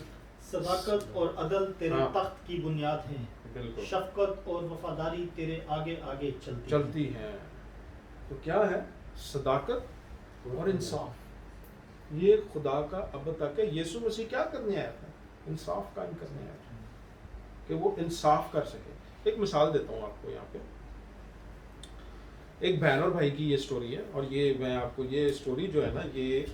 صداقت اور عدل تیرے تخت کی بنیاد ہیں, بالکل, شفقت اور وفاداری تیرے آگے آگے چلتی ہیں. تو کیا ہے صداقت اور انصاف, یہ خدا کا اب تک ہے. یسوع مسیح کیا کرنے آیا تھا, انصاف قائم کرنے آیا تھا کہ وہ انصاف کر سکے. ایک مثال دیتا ہوں آپ کو یہاں پہ. ایک بہن اور بھائی کی یہ سٹوری ہے, اور یہ میں آپ کو یہ سٹوری جو ہے نا یہ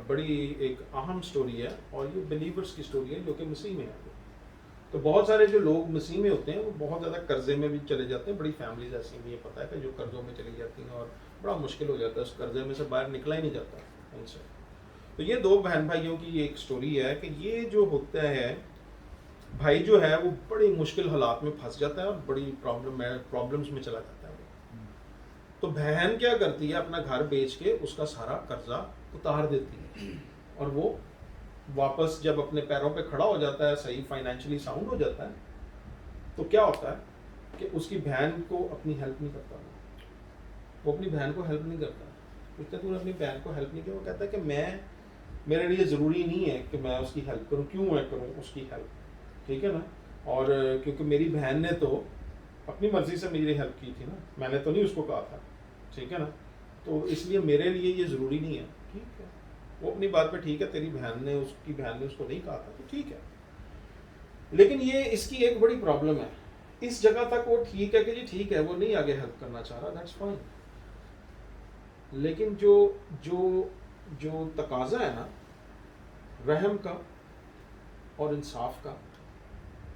بڑی ایک اہم سٹوری ہے, اور یہ بلیورز کی سٹوری ہے جو کہ مسیح میں ہے. تو بہت سارے جو لوگ مسیح میں ہوتے ہیں وہ بہت زیادہ قرضے میں بھی چلے جاتے ہیں. بڑی فیملیز ایسی بھی یہ پتہ ہے کہ جو قرضوں میں چلی جاتی ہیں اور بڑا مشکل ہو جاتا ہے, اس قرضے میں سے باہر نکلا ہی نہیں جاتا ان سے. تو یہ دو بہن بھائیوں کی یہ ایک سٹوری ہے کہ یہ جو ہوتا ہے بھائی جو ہے وہ بڑی مشکل حالات میں پھنس جاتا ہے اور بڑی پرابلمس میں چلا جاتا ہے وہ. تو بہن کیا کرتی ہے, اپنا گھر بیچ کے اس کا سارا قرضہ اتار دیتی ہے, اور وہ واپس جب اپنے پیروں پہ کھڑا ہو جاتا ہے, صحیح فائنینشلی ساؤنڈ ہو جاتا ہے, تو کیا ہوتا ہے کہ اس کی بہن کو اپنی ہیلپ نہیں کرتا. وہ اپنی بہن کو ہیلپ نہیں کرتا. پوچھتا تو نے اپنی بہن کو ہیلپ نہیں کیا. وہ کہتا ہے کہ میرے لیے ضروری نہیں ہے کہ میں اس کی ہیلپ کروں, کیوں میں کروں اس کی ہیلپ. ٹھیک ہے نا, اور کیونکہ میری بہن نے تو اپنی مرضی سے میری ہیلپ کی تھی نا, میں نے تو نہیں اس کو کہا تھا, ٹھیک ہے نا, تو اس لیے میرے لیے یہ ضروری نہیں ہے, ٹھیک ہے, وہ اپنی بات پہ ٹھیک ہے, تیری بہن نے اس کی بہن نے اس کو نہیں کہا تھا تو ٹھیک ہے. لیکن یہ اس کی ایک بڑی پرابلم ہے, اس جگہ تک وہ ٹھیک ہے کہ جی ٹھیک ہے وہ نہیں آگے ہیلپ کرنا چاہ رہا, دیٹس فائن, لیکن جو تقاضا ہے نا رحم کا اور انصاف کا,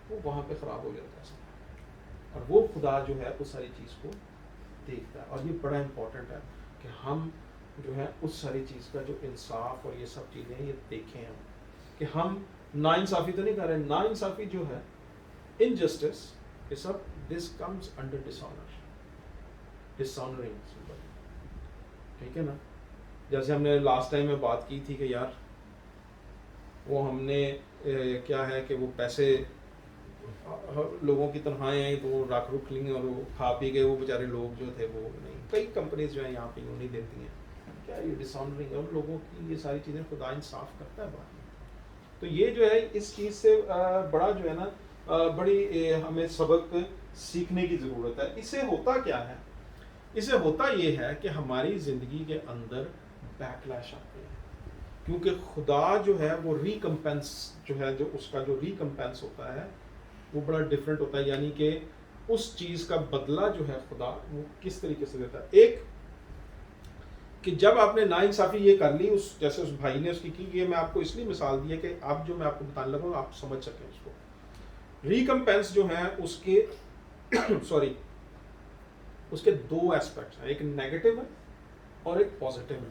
وہ وہاں پہ خراب ہو جاتا ہے, اور وہ خدا جو ہے اس ساری چیز کو دیکھتا ہے. اور یہ بڑا امپورٹنٹ ہے کہ ہم جو ہے اس ساری چیز کا جو انصاف اور یہ سب چیزیں یہ دیکھیں ہم, کہ ہم ناانصافی تو نہیں کر رہے. ناانصافی جو ہے, انجسٹس, یہ سب دس کمز انڈر ڈسآنرنگ, ٹھیک ہے نا. جیسے ہم نے لاسٹ ٹائم میں بات کی تھی کہ یار وہ ہم نے کیا ہے کہ وہ پیسے لوگوں کی تنخواہیں ہیں تو وہ رکھ لیں گے اور وہ کھا پی گئے, وہ بیچارے لوگ جو تھے وہ نہیں. کئی کمپنیز جو ہیں یہاں پہ نہیں دیتی ہیں, کیا یہ ڈسآنرنگ ہے اور لوگوں کی یہ ساری چیزیں خدا انصاف کرتا ہے بعد میں. تو یہ جو ہے اس چیز سے بڑا جو ہے نا بڑی ہمیں سبق سیکھنے کی ضرورت ہے. اس سے ہوتا کیا ہے, اس سے ہوتا یہ ہے کہ ہماری زندگی کے اندر بیکلیش آتے ہیں, کیونکہ خدا جو ہے وہ ریکمپینس جو ہے, جو اس کا جو ریکمپینس ہوتا ہے وہ بڑا ڈفرینٹ ہوتا ہے. یعنی کہ اس چیز کا بدلہ جو ہے خدا وہ کس طریقے سے دیتا ہے. ایک کہ جب آپ نے ناانصافی یہ کر لی, اس جیسے اس بھائی نے اس کی یہ میں آپ کو اس لیے مثال دی ہے کہ آپ جو میں آپ کو بتانے لگا ہوں آپ سمجھ سکیں اس کو. ریکمپینس جو ہے اس کے سوری اس کے دو ایسپیکٹس ہیں, ایک نیگیٹو ہے اور ایک پازیٹیو ہے,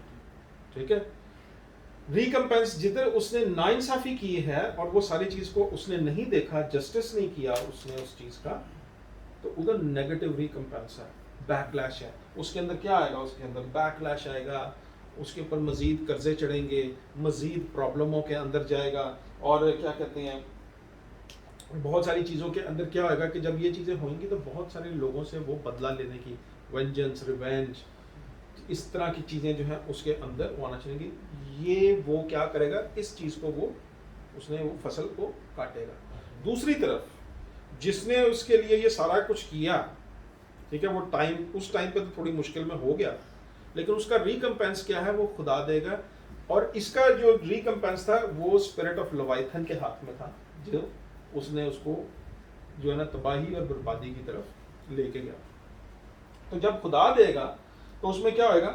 ٹھیک ہے. ریکمپینس جدھر اس نے ناانصافی کی ہے اور وہ ساری چیز کو اس نے نہیں دیکھا, جسٹس نہیں کیا اس نے اس چیز کا, تو ادھر نیگیٹو ریکمپینس ہے, بیک لیش ہے. اس کے اندر کیا آئے گا, اس کے اندر بیک لیش آئے گا, اس کے اوپر مزید قرضے چڑھیں گے, مزید پرابلموں کے اندر جائے گا, اور کیا کہتے ہیں بہت ساری چیزوں کے اندر کیا ہوئے گا کہ جب یہ چیزیں ہوئیں گی تو بہت سارے لوگوں سے وہ بدلہ لینے کی, وینجنس, ریونج, اس طرح کی چیزیں جو ہیں اس کے اندر وہ آنا چاہیے گی. یہ وہ کیا کرے گا, اس چیز کو وہ اس نے وہ فصل کو کاٹے گا. دوسری طرف جس نے اس کے لیے یہ سارا کچھ کیا, ٹھیک ہے, وہ ٹائم اس ٹائم پہ تو تھوڑی مشکل میں ہو گیا, لیکن اس کا ریکمپینس کیا ہے وہ خدا دے گا. اور اس کا جو ریکمپینس تھا وہ اسپرٹ آف لوائتھن کے ہاتھ میں تھا, جو اس نے اس کو جو ہے نا تباہی اور بربادی کی طرف لے کے گیا. تو جب خدا دے گا تو اس میں کیا ہوئے گا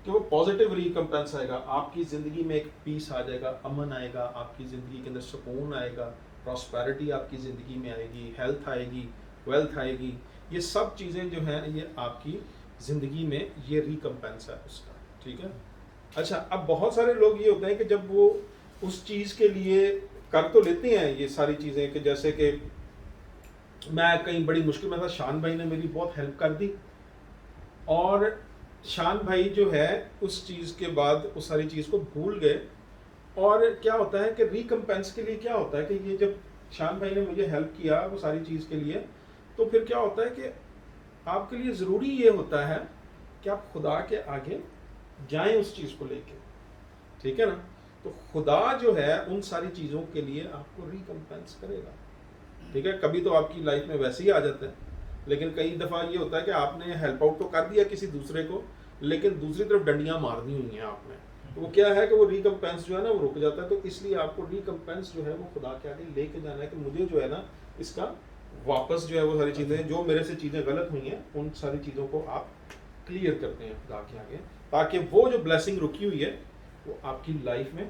کہ وہ پازیٹیو ریکمپینس آئے گا, آپ کی زندگی میں ایک پیس آ جائے گا, امن آئے گا, آپ کی زندگی کے اندر سکون آئے گا, پراسپیرٹی آپ کی زندگی میں آئے گی, ہیلتھ آئے گی, ویلتھ آئے گی. یہ سب چیزیں جو ہیں یہ آپ کی زندگی میں یہ ریکمپینس ہے اس کا, ٹھیک ہے. اچھا, اب بہت سارے لوگ یہ ہوتے ہیں کہ جب وہ اس چیز کے لیے کر تو لیتے ہیں یہ ساری چیزیں, کہ جیسے کہ میں کہیں بڑی مشکل میں تھا, شان بھائی نے میری بہت ہیلپ کر دی, اور شان بھائی جو ہے اس چیز کے بعد اس ساری چیز کو بھول گئے. اور کیا ہوتا ہے کہ ریکمپینس کے لیے کیا ہوتا ہے کہ یہ جب شان بھائی نے مجھے ہیلپ کیا وہ ساری چیز کے لیے, تو پھر کیا ہوتا ہے کہ آپ کے لیے ضروری یہ ہوتا ہے کہ آپ خدا کے آگے جائیں اس چیز کو لے کے, ٹھیک ہے نا. تو خدا جو ہے ان ساری چیزوں کے لیے آپ کو ریکمپینس کرے گا, ٹھیک ہے. کبھی تو آپ کی لائف میں ویسے ہی آ جاتا ہے, لیکن کئی دفعہ یہ ہوتا ہے کہ آپ نے ہیلپ آؤٹ تو کر دیا کسی دوسرے کو, لیکن دوسری طرف ڈنڈیاں مار دی ہوئی ہیں آپ نے, تو وہ کیا ہے کہ وہ ریکمپینس جو ہے نا وہ رک جاتا ہے. تو اس لیے آپ کو ریکمپینس جو ہے وہ خدا کے آگے لے کے جانا ہے کہ مجھے جو ہے نا اس کا واپس جو ہے وہ ساری چیزیں جو میرے سے چیزیں غلط ہوئی ہیں ان ساری چیزوں کو آپ کلیئر کرتے ہیں خدا کے آگے, تاکہ وہ جو بلیسنگ رکی ہوئی ہے وہ آپ کی لائف میں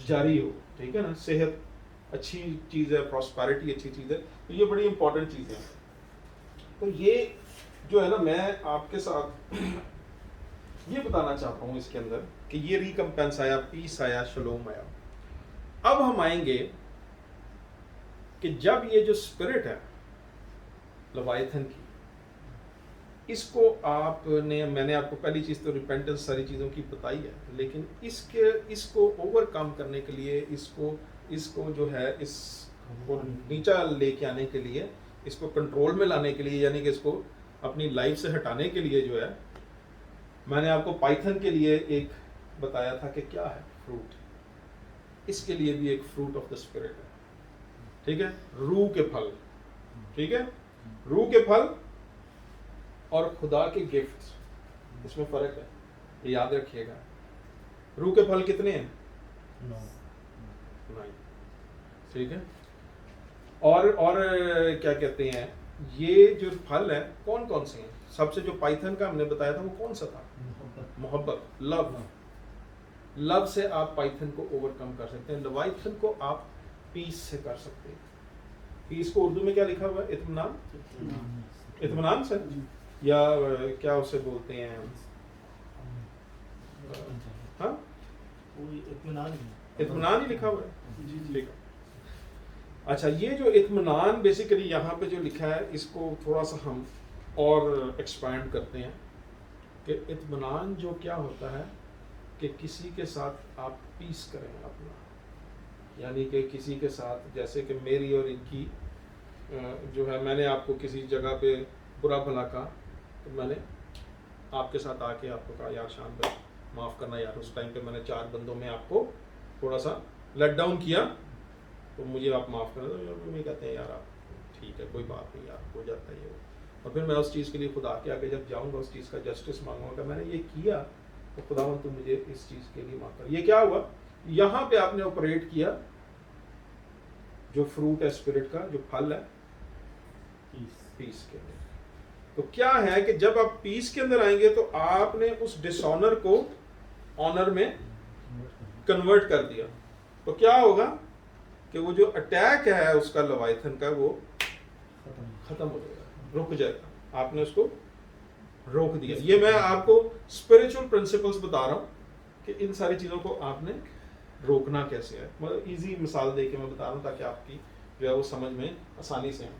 جاری ہو, ٹھیک ہے نا. صحت اچھی چیز ہے, پراسپیرٹی اچھی چیز ہے, تو یہ بڑی امپورٹنٹ چیزیں ہیں. تو یہ جو ہے نا میں آپ کے ساتھ یہ بتانا چاہتا ہوں اس کے اندر کہ یہ ریکمپینس آیا, پیس آیا, شلوم آیا. اب ہم آئیں گے کہ جب یہ جو اسپرٹ ہے لوائتھن کی, اس کو آپ نے, میں نے آپ کو پہلی چیز تو ریپینٹنس ساری چیزوں کی بتائی ہے, لیکن اس کو اوور کم کرنے کے لیے, اس کو جو ہے اس کو نیچا لے کے آنے کے لیے, اس کو کنٹرول میں لانے کے لیے, یعنی کہ اس کو اپنی لائف سے ہٹانے کے لیے جو ہے, میں نے آپ کو پائتھن کے لیے ایک بتایا تھا کہ کیا ہے فروٹ, اس کے لیے بھی ایک فروٹ آف دا اسپرٹ ہے, ٹھیک ہے, روح کے پھل, ٹھیک ہے. روح کے پھل اور خدا کے گفٹ، اس میں فرق ہے، یہ یاد رکھیے گا. روح کے پھل کتنے ہیں؟ 9. ٹھیک ہے. اور کیا کہتے ہیں، یہ جو پھل ہے کون کون سے ہیں؟ سب سے جو پائتھن کا ہم نے بتایا تھا وہ کون سا تھا؟ محبت، لو سے آپ پائتھن کو اوور کم کر سکتے ہیں. لوائتھن کو آپ پیس سے کر سکتے ہیں. پیس کو اردو میں کیا لکھا ہوا ہے؟ اطمینان سے، یا کیا اسے بولتے ہیں، ہاں اطمینان ہی لکھا ہوا ہے. ٹھیک ہے. اچھا، یہ جو اطمینان بیسیکلی یہاں پہ جو لکھا ہے اس کو تھوڑا سا ہم اور ایکسپینڈ کرتے ہیں کہ اطمینان جو کیا ہوتا ہے کہ کسی کے ساتھ آپ پیس کریں اپنا، یعنی کہ کسی کے ساتھ، جیسے کہ میری اور ان کی جو ہے، میں نے آپ کو کسی جگہ پہ برا بھلا کہا تو میں نے آپ کے ساتھ آ کے آپ کو کہا یار شان بھائی معاف کرنا یار، اس ٹائم پہ میں نے 4 بندوں میں آپ کو تھوڑا سا لیٹ ڈاؤن کیا تو مجھے آپ معاف کرنا. تو یہ کہتے ہیں یار آپ ٹھیک ہے کوئی بات نہیں یار، ہو جاتا ہے یہ. اور پھر میں اس چیز کے لیے خدا کے آگے جب جاؤں گا اس چیز کا جسٹس مانگوں گا، میں نے یہ کیا تو خداوند تو مجھے اس چیز کے لیے معاف کر. یہ کیا ہوا؟ یہاں پہ آپ نے آپریٹ کیا جو فروٹ ہے اسپرٹ کا، جو پھل ہے پیس کے اندر. تو کیا ہے کہ جب آپ پیس کے اندر آئیں گے تو آپ نے اس ڈس آنر کو آنر میں کنورٹ کر دیا. تو کیا ہوگا کہ وہ جو اٹیک ہے اس کا لوائتھن کا وہ ختم ہو جائے گا، رک جائے گا. آپ نے اس کو روک دیا. یہ میں آپ کو اسپرچل پرنسپلس بتا رہا ہوں کہ ان ساری چیزوں کو آپ نے روکنا کیسے ہے. مطلب ایزی مثال دے کے میں بتا رہا ہوں تاکہ آپ کی جو ہے وہ سمجھ میں آسانی سے ہیں.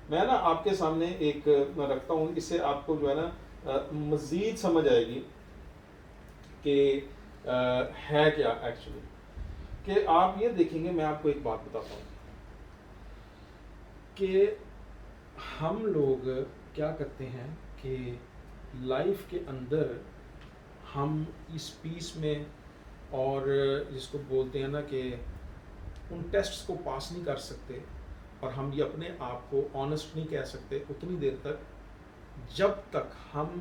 میں نا آپ کے سامنے ایک رکھتا ہوں، اس سے آپ کو جو ہے نا مزید سمجھ آئے گی کہ ہے کیا ایکچولی. کہ آپ یہ دیکھیں گے، میں آپ کو ایک بات بتاتا ہوں کہ ہم لوگ کیا کرتے ہیں کہ لائف کے اندر ہم اس پیس میں، اور جس کو بولتے ہیں نا کہ ان ٹیسٹس کو پاس نہیں کر سکتے، اور ہم یہ اپنے آپ کو آنیسٹ نہیں کہہ سکتے اتنی دیر تک جب تک ہم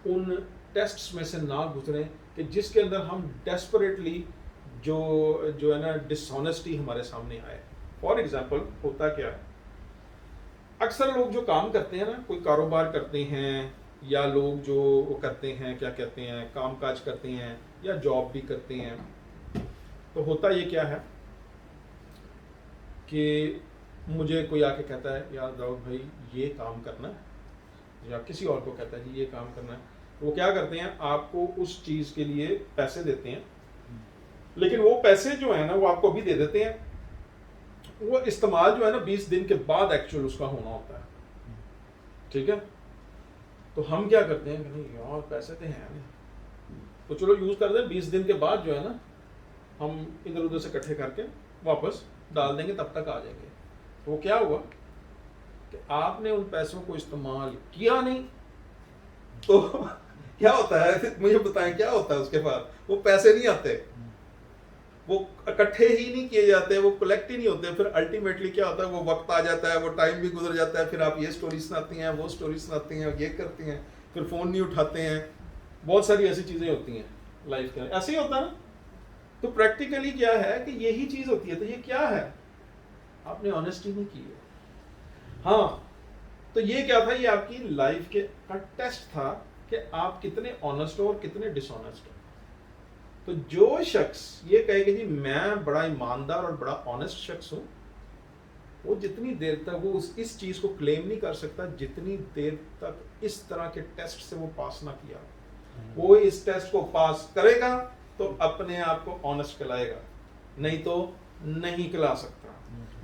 ان ٹیسٹس میں سے نہ گزریں کہ جس کے اندر ہم ڈیسپریٹلی جو ہے نا ڈس آنیسٹی ہمارے سامنے آئے. فار ایگزامپل ہوتا کیا ہے، اکثر لوگ جو کام کرتے ہیں نا، کوئی کاروبار کرتے ہیں یا لوگ جو وہ کرتے ہیں کیا کہتے ہیں کام کاج کرتے ہیں یا جاب بھی کرتے ہیں، تو ہوتا یہ کیا ہے کہ مجھے کوئی آ کے کہتا ہے یار داؤد بھائی یہ کام کرنا ہے، یا کسی اور کو کہتا ہے جی یہ کام کرنا ہے. وہ کیا کرتے ہیں، آپ کو اس چیز کے لیے پیسے دیتے ہیں، لیکن وہ پیسے جو ہیں نا وہ آپ کو ابھی دے دیتے ہیں، وہ استعمال جو ہے نا 20 دن کے بعد ایکچوئل اس کا ہونا ہوتا ہے. ٹھیک ہے. تو ہم کیا کرتے ہیں کہ نہیں یار پیسے تو ہیں نہیں، تو چلو یوز کر دیں، 20 دن کے بعد جو ہے نا ہم ادھر ادھر سے اکٹھے کر کے واپس ڈال دیں گے، تب تک آ جائیں گے. تو وہ کیا ہوا کہ آپ نے ان پیسوں کو استعمال کیا نہیں، تو کیا ہوتا ہے مجھے بتائیں کیا ہوتا ہے اس کے بعد؟ وہ پیسے نہیں آتے، وہ اکٹھے ہی نہیں کیے جاتے، وہ کلیکٹ ہی نہیں ہوتے. پھر الٹیمیٹلی کیا ہوتا ہے، وہ وقت آ جاتا ہے، وہ ٹائم بھی گزر جاتا ہے، پھر آپ یہ سٹوری سناتی ہیں، وہ سٹوری سناتی ہیں، یہ کرتی ہیں، پھر فون نہیں اٹھاتے ہیں. بہت ساری ایسی چیزیں ہوتی ہیں لائف کے اندر، ایسے ہی ہوتا ہے نا. تو پریکٹیکلی کیا ہے کہ یہی چیز ہوتی ہے. تو یہ کیا ہے؟ آپ نے آنیسٹی نہیں کی ہے. ہاں، تو یہ کیا تھا، یہ آپ کی لائف کے کا ٹیسٹ تھا کہ آپ کتنے آنیسٹ ہو اور کتنے ڈس آنیسٹ ہو. تو جو شخص یہ کہے کہ جی میں بڑا ایماندار اور بڑا آنیسٹ شخص ہوں، وہ جتنی دیر تک وہ اس چیز کو کلیم نہیں کر سکتا جتنی دیر تک اس طرح کے ٹیسٹ سے وہ پاس نہ کیا. وہ اس ٹیسٹ کو پاس کرے گا تو اپنے آپ کو آنیسٹ کہلائے گا، نہیں تو نہیں کہلا سکتا.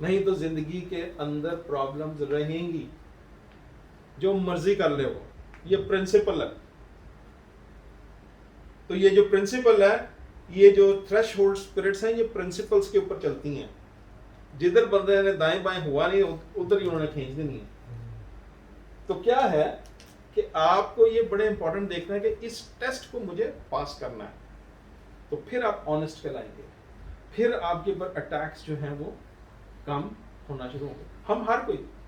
نہیں تو زندگی کے اندر پرابلمز رہیں گی، جو مرضی کر لے. وہ یہ پرنسپل ہے. تو یہ جو پرنسپل ہے، یہ جو تھریش ہولڈ اسپرٹس ہیں، یہ پرنسپلس کے اوپر چلتی ہیں. جدھر بندے نے دائیں بائیں ہوا نہیں ادھر ہی انہوں نے کھینچ دینی ہے. تو کیا ہے کہ آپ کو یہ بڑے امپورٹنٹ دیکھنا ہے کہ اس ٹیسٹ کو مجھے پاس کرنا ہے، تو پھر آپ آنیسٹ کہلائیں گے. پھر آپ کے اوپر اٹیکس جو ہیں وہ کم ہونا شروع ہوں گے. ہم ہر کوئی،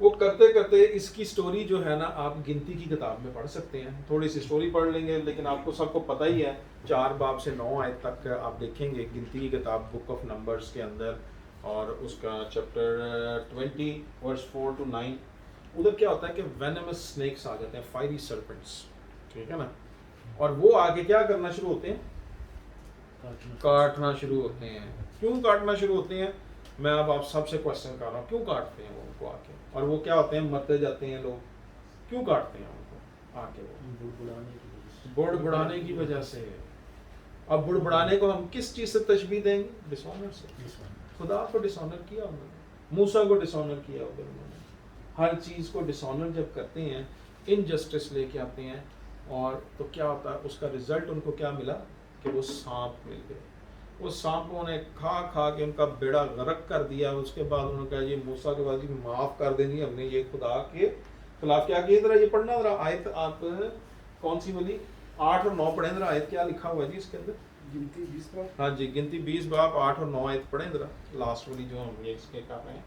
وہ کرتے کرتے اس کی سٹوری جو ہے نا آپ گنتی کی کتاب میں پڑھ سکتے ہیں, تھوڑی سی سٹوری پڑھ لیں گے, لیکن آپ کو سب کو پتہ ہی ہے 4 باب سے 9 آیت تک آپ دیکھیں گے گنتی کی کتاب بک آف نمبرز کے اندر, اور اس کا چیپٹر 20 ورس 4 to 9. ادھر کیا ہوتا ہے کہ وینمس سنیکس آ جاتے ہیں, فائری سرپنٹس, ٹھیک ہے نا, اور وہ آگے کیا کرنا شروع ہوتے ہیں, کاٹنا شروع ہوتے ہیں. کیوں کاٹنا شروع ہوتے ہیں, میں اب آپ سب سے کوشچن کر رہا ہوں, کیوں کاٹتے ہیں وہ ان کو آ کے, اور وہ کیا ہوتے ہیں, مرتے جاتے ہیں لوگ, کیوں کاٹتے ہیں ان کو آ کے, وہ بڑ بڑانے کی وجہ سے. اب بڑ بڑانے کو ہم کس چیز سے تشبیہ دیں گے, ڈسآنر سے. خدا کو ڈسآنر کیا انہوں نے, موسیٰ کو ڈسآنر کیا ادھر انہوں نے. ہر چیز کو ڈسآنر جب کرتے ہیں, انجسٹس لے کے آتے ہیں, اور تو کیا ہوتا ہے, اس کا رزلٹ ان کو کیا ملا کہ وہ سانپ مل گئے. وہ سانپوں نے کھا کھا کے ان کا بیڑا غرق کر دیا. اس کے بعد انہوں نے کہا یہ موسیٰ کے بعد معاف کر دیں گے, ہم نے یہ خدا کے خلاف کیا کیا. ذرا یہ پڑھنا ذرا آیت, آپ کون سی والی 8 اور 9 پڑھیں ذرا, آیت کیا لکھا ہوا ہے جی اس کے اندر. گنتی 20 باب. ہاں جی, گنتی 20 باب 8 اور 9 آیت پڑھیں ذرا, لاسٹ والی جو ہم یہ اس کے کر رہے ہیں.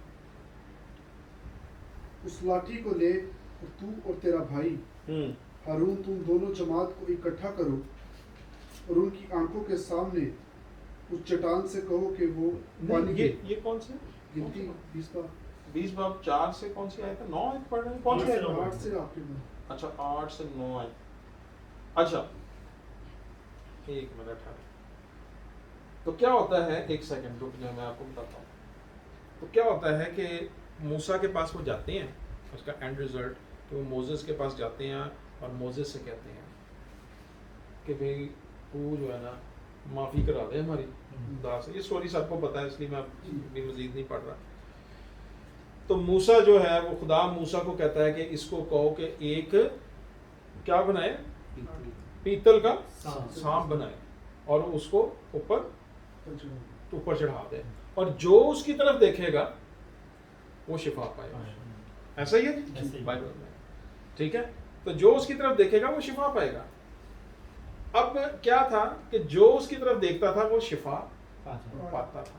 اس لاٹھی کو لے اور تو اور تیرا بھائی ہارون تم دونوں جماعت کو اکٹھا کرو, اور ان کی آنکھوں کے سامنے اس چٹان سے کہو کہ وہ پانی کے. یہ کون سے گنتی 20 باب 20 باب 4 سے کون سی آیت ہے, 9 آیت پڑھ رہے ہیں, کون سی آیت؟ 8 سے آپ کے بعد. اچھا 8 سے 9 آیت. اچھا ایک منٹ ہے, تو کیا ہوتا ہے, ایک سیکنڈ رک جائے, میں آپ کو بتاتا ہوں. تو کیا ہوتا ہے کہ موسیٰ کے پاس وہ جاتے ہیں, اس کا اینڈ ریزلٹ کہ وہ موزس کے پاس جاتے ہیں, اور موزس سے کہتے ہیں کہ بھئی وہ جو ہے نا معافی کرا دے ہماری خدا سے. یہ سٹوری سب کو پتہ ہے, اس لیے میں بھی مزید نہیں پڑھ رہا. تو موسیٰ جو ہے وہ خدا موسیٰ کو کہتا ہے کہ اس کو کہو کہ ایک کیا بنائے, پیتل کا سانپ بنائے, اور اس کو اوپر چڑھا دے, اور جو اس کی طرف دیکھے گا وہ شفا پائے گا. ایسا ہی ہے بائبل میں, ٹھیک ہے. تو جو اس کی طرف دیکھے گا وہ شفا پائے گا. اب کیا تھا کہ جو اس کی طرف دیکھتا تھا وہ شفا پاتا تھا.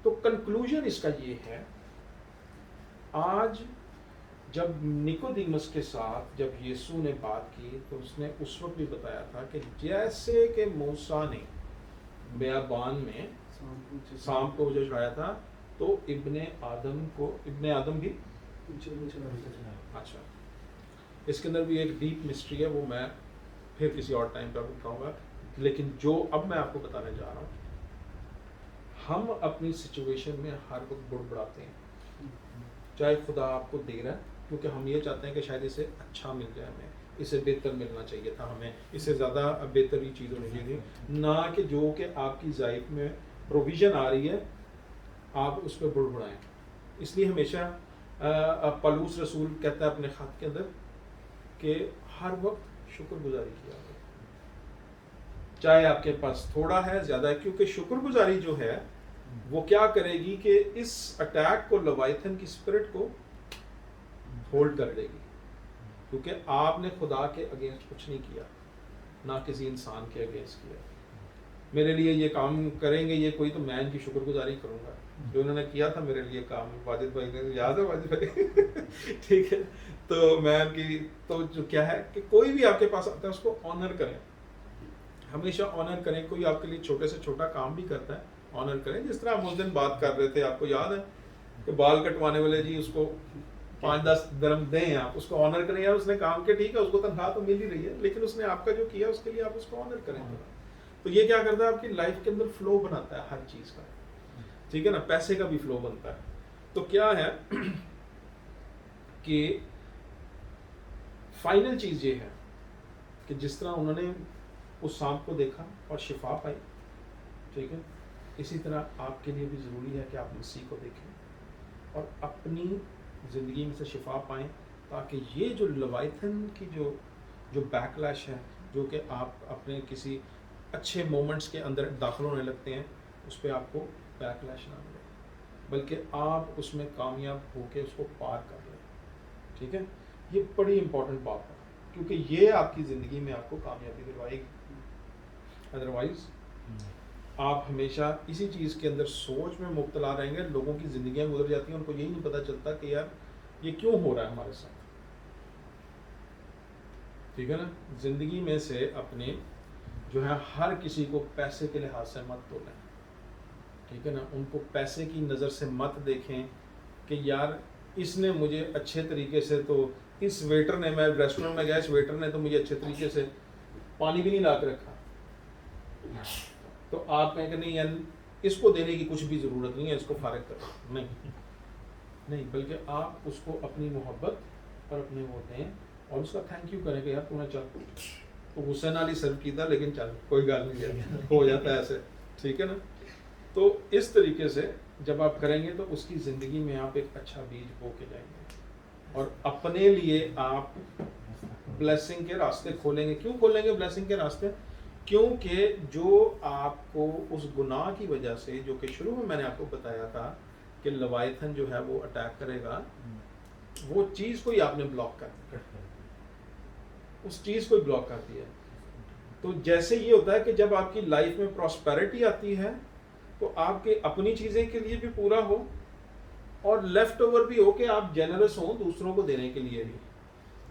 تو کنکلوژن اس کا یہ ہے, آج جب نیکودیمس کے ساتھ جب یسوع نے بات کی تو اس نے اس وقت بھی بتایا تھا کہ جیسے کہ موسیٰ نے بیابان میں سانپ کو جو چڑھایا تھا, تو ابن آدم بھی. اچھا اس کے اندر بھی ایک ڈیپ مسٹری ہے, وہ میں پھر کسی اور ٹائم پر بتاؤں گا. لیکن جو اب میں آپ کو بتانے جا رہا ہوں, ہم اپنی سچویشن میں ہر وقت بڑبڑاتے ہیں, چاہے خدا آپ کو دے رہا ہے, کیونکہ ہم یہ چاہتے ہیں کہ شاید اسے اچھا مل جائے, ہمیں اسے بہتر ملنا چاہیے تھا, ہمیں اس سے زیادہ بہتر ہی چیز ہونی چاہیے, نہ کہ جو کہ آپ کی ضعیف میں پروویژن آ رہی ہے آپ اس پہ بڑبڑائیں. اس لیے ہمیشہ پالوس رسول کہتا ہے اپنے خط کے اندر کہ ہر وقت شکر گزاری کیا جائے, چاہے آپ کے پاس تھوڑا ہے زیادہ ہے, کیونکہ شکر گزاری جو ہے وہ کیا کرے گی کہ اس اٹیک کو, لوائتھن کی اسپرٹ کو ہولڈ کر لے گی, کیونکہ آپ نے خدا کے اگینسٹ کچھ نہیں کیا, نہ کسی انسان کے اگینسٹ کیا. میرے لیے یہ کام کریں گے یہ کوئی, تو میں ان کی شکر گزاری کروں گا. جو انہوں نے کیا تھا میرے لیے کام, واجد بھائی نے, یاد ہے واجد بھائی ٹھیک ہے, تو میں ان کی, تو جو کیا ہے کہ کوئی بھی آپ کے پاس آتا ہے اس کو آنر کریں, ہمیشہ آنر کریں. کوئی آپ کے لیے چھوٹے سے چھوٹا کام بھی کرتا ہے, آنر کریں. جس طرح ہم اس دن بات کر رہے تھے, آپ کو یاد ہے کہ بال کٹوانے والے جی اس کو 5-10 درم دیں, آپ اس کو آنر کریں. یار اس نے کام کے, ٹھیک ہے اس کو تنخواہ تو مل ہی رہی ہے, لیکن اس نے آپ کا جو کیا اس کے لیے آپ اس کو آنر کریں. تو یہ کیا کرتا ہے, آپ کی لائف کے اندر فلو بناتا ہے ہر چیز کا, ٹھیک ہے نا, پیسے کا بھی فلو بنتا ہے. تو کیا ہے کہ فائنل چیز یہ ہے کہ جس طرح انہوں نے اس سانپ کو دیکھا اور شفا پائی, ٹھیک ہے, اسی طرح آپ کے لیے بھی ضروری ہے کہ آپ مسیح کو دیکھیں اور اپنی زندگی میں سے شفا پائیں, تاکہ یہ جو لوائتھن کی جو بیک لیش ہے, جو کہ آپ اپنے کسی اچھے مومنٹس کے اندر داخل ہونے لگتے ہیں, اس پہ آپ کو بیک لیش نہ ملے, بلکہ آپ اس میں کامیاب ہو کے اس کو پار کر لیں. ٹھیک ہے, یہ بڑی امپورٹنٹ بات ہے, کیونکہ یہ آپ کی زندگی میں آپ کو کامیابی دلوائے گی. ادروائز آپ ہمیشہ اسی چیز کے اندر سوچ میں مبتلا رہیں گے. لوگوں کی زندگیاں گزر جاتی ہیں, ان کو یہی نہیں پتہ چلتا کہ یار یہ کیوں ہو رہا ہے ہمارے ساتھ. ٹھیک ہے نا. زندگی میں سے اپنے جو ہے ہر کسی کو پیسے کے لحاظ سے مت تولیں. ٹھیک ہے نا. ان کو پیسے کی نظر سے مت دیکھیں کہ یار اس نے مجھے اچھے طریقے سے, تو اس ویٹر نے, میں ریسٹورینٹ میں گیا, اس ویٹر نے تو مجھے اچھے طریقے سے پانی بھی نہیں لا کے رکھا, تو آپ کہیں کہ نہیں یار اس کو دینے کی کچھ بھی ضرورت نہیں ہے, اس کو فارغ کرو. نہیں, بلکہ آپ اس کو اپنی محبت اور اپنے وہ دیں اور اس کا تھینک یو کریں کہ یار تو نے چل تو غصے نال ہی سرو کیتا, لیکن چل کوئی گل نہیں ہے, ہو جاتا ہے ایسے. ٹھیک ہے نا. تو اس طریقے سے جب آپ کریں گے تو اس کی زندگی میں آپ ایک اچھا بیج بو کے جائیں گے, اور اپنے لیے آپ بلیسنگ کے راستے کھولیں گے. کیوں کھولیں گے بلیسنگ کے راستے؟ کیونکہ جو آپ کو اس گناہ کی وجہ سے, جو کہ شروع میں نے آپ کو بتایا تھا کہ لوایتھن جو ہے وہ اٹیک کرے گا, وہ چیز کو ہی آپ نے بلاک کر دیا, اس چیز کو ہی بلاک کر دیا. تو جیسے یہ ہوتا ہے کہ جب آپ کی لائف میں پراسپیرٹی آتی ہے تو آپ کے اپنی چیزیں کے لیے بھی پورا ہو اور لیفٹ اوور بھی ہو کہ آپ جنرس ہوں دوسروں کو دینے کے لیے بھی.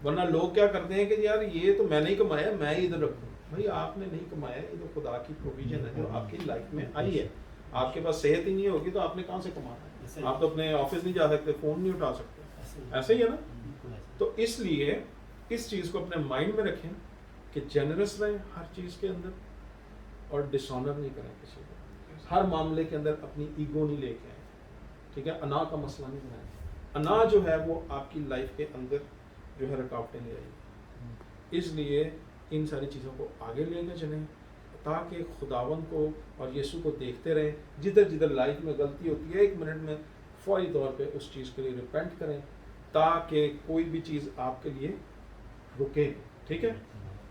ورنہ لوگ کیا کرتے ہیں کہ یار یہ تو میں نہیں کمایا, میں ہی ادھر رکھوں. بھائی آپ نے نہیں کمایا, یہ تو خدا کی پروویژن ہے جو آپ کی لائف میں آئی ہے. آپ کے پاس صحت ہی نہیں ہوگی تو آپ نے کہاں سے کمانا ہے؟ آپ تو اپنے آفس نہیں جا سکتے, فون نہیں اٹھا سکتے, ایسے ہی ہے نا. تو اس لیے اس چیز کو اپنے مائنڈ میں رکھیں کہ جنرس رہیں ہر چیز کے اندر, اور ڈس آنر نہیں کریں کسی کو. ہر معاملے کے اندر اپنی ایگو نہیں لے کے آئیں. ٹھیک ہے. انا کا مسئلہ نہیں بنائیں. انا جو ہے وہ آپ کی لائف کے اندر جو ہے رکاوٹیں لے آئی. اس لیے ان ساری چیزوں کو آگے لے کے چلیں تاکہ خداوند کو اور یسوع کو دیکھتے رہیں. جدھر جدھر لائف میں غلطی ہوتی ہے 1 منٹ میں فوری طور پہ اس چیز کے لیے ریپینٹ کریں تاکہ کوئی بھی چیز آپ کے لیے رکے. ٹھیک ہے.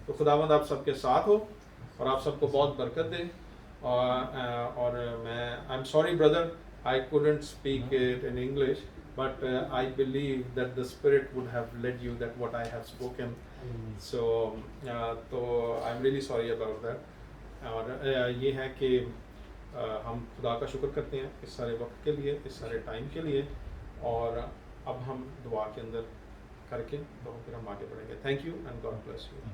تو خداوند آپ سب کے ساتھ ہو اور آپ سب کو بہت برکت دے. اور میں I am sorry brother, I couldn't speak it in English, but I believe that the Spirit would have led you that what I have spoken. So I'm really sorry about that. اور یہ ہے کہ ہم خدا کا شکر کرتے ہیں اس سارے وقت کے لیے, اس سارے ٹائم کے لیے, اور اب ہم دعا کے اندر کر کے تو پھر ہم آگے بڑھیں گے. Thank you and God bless you.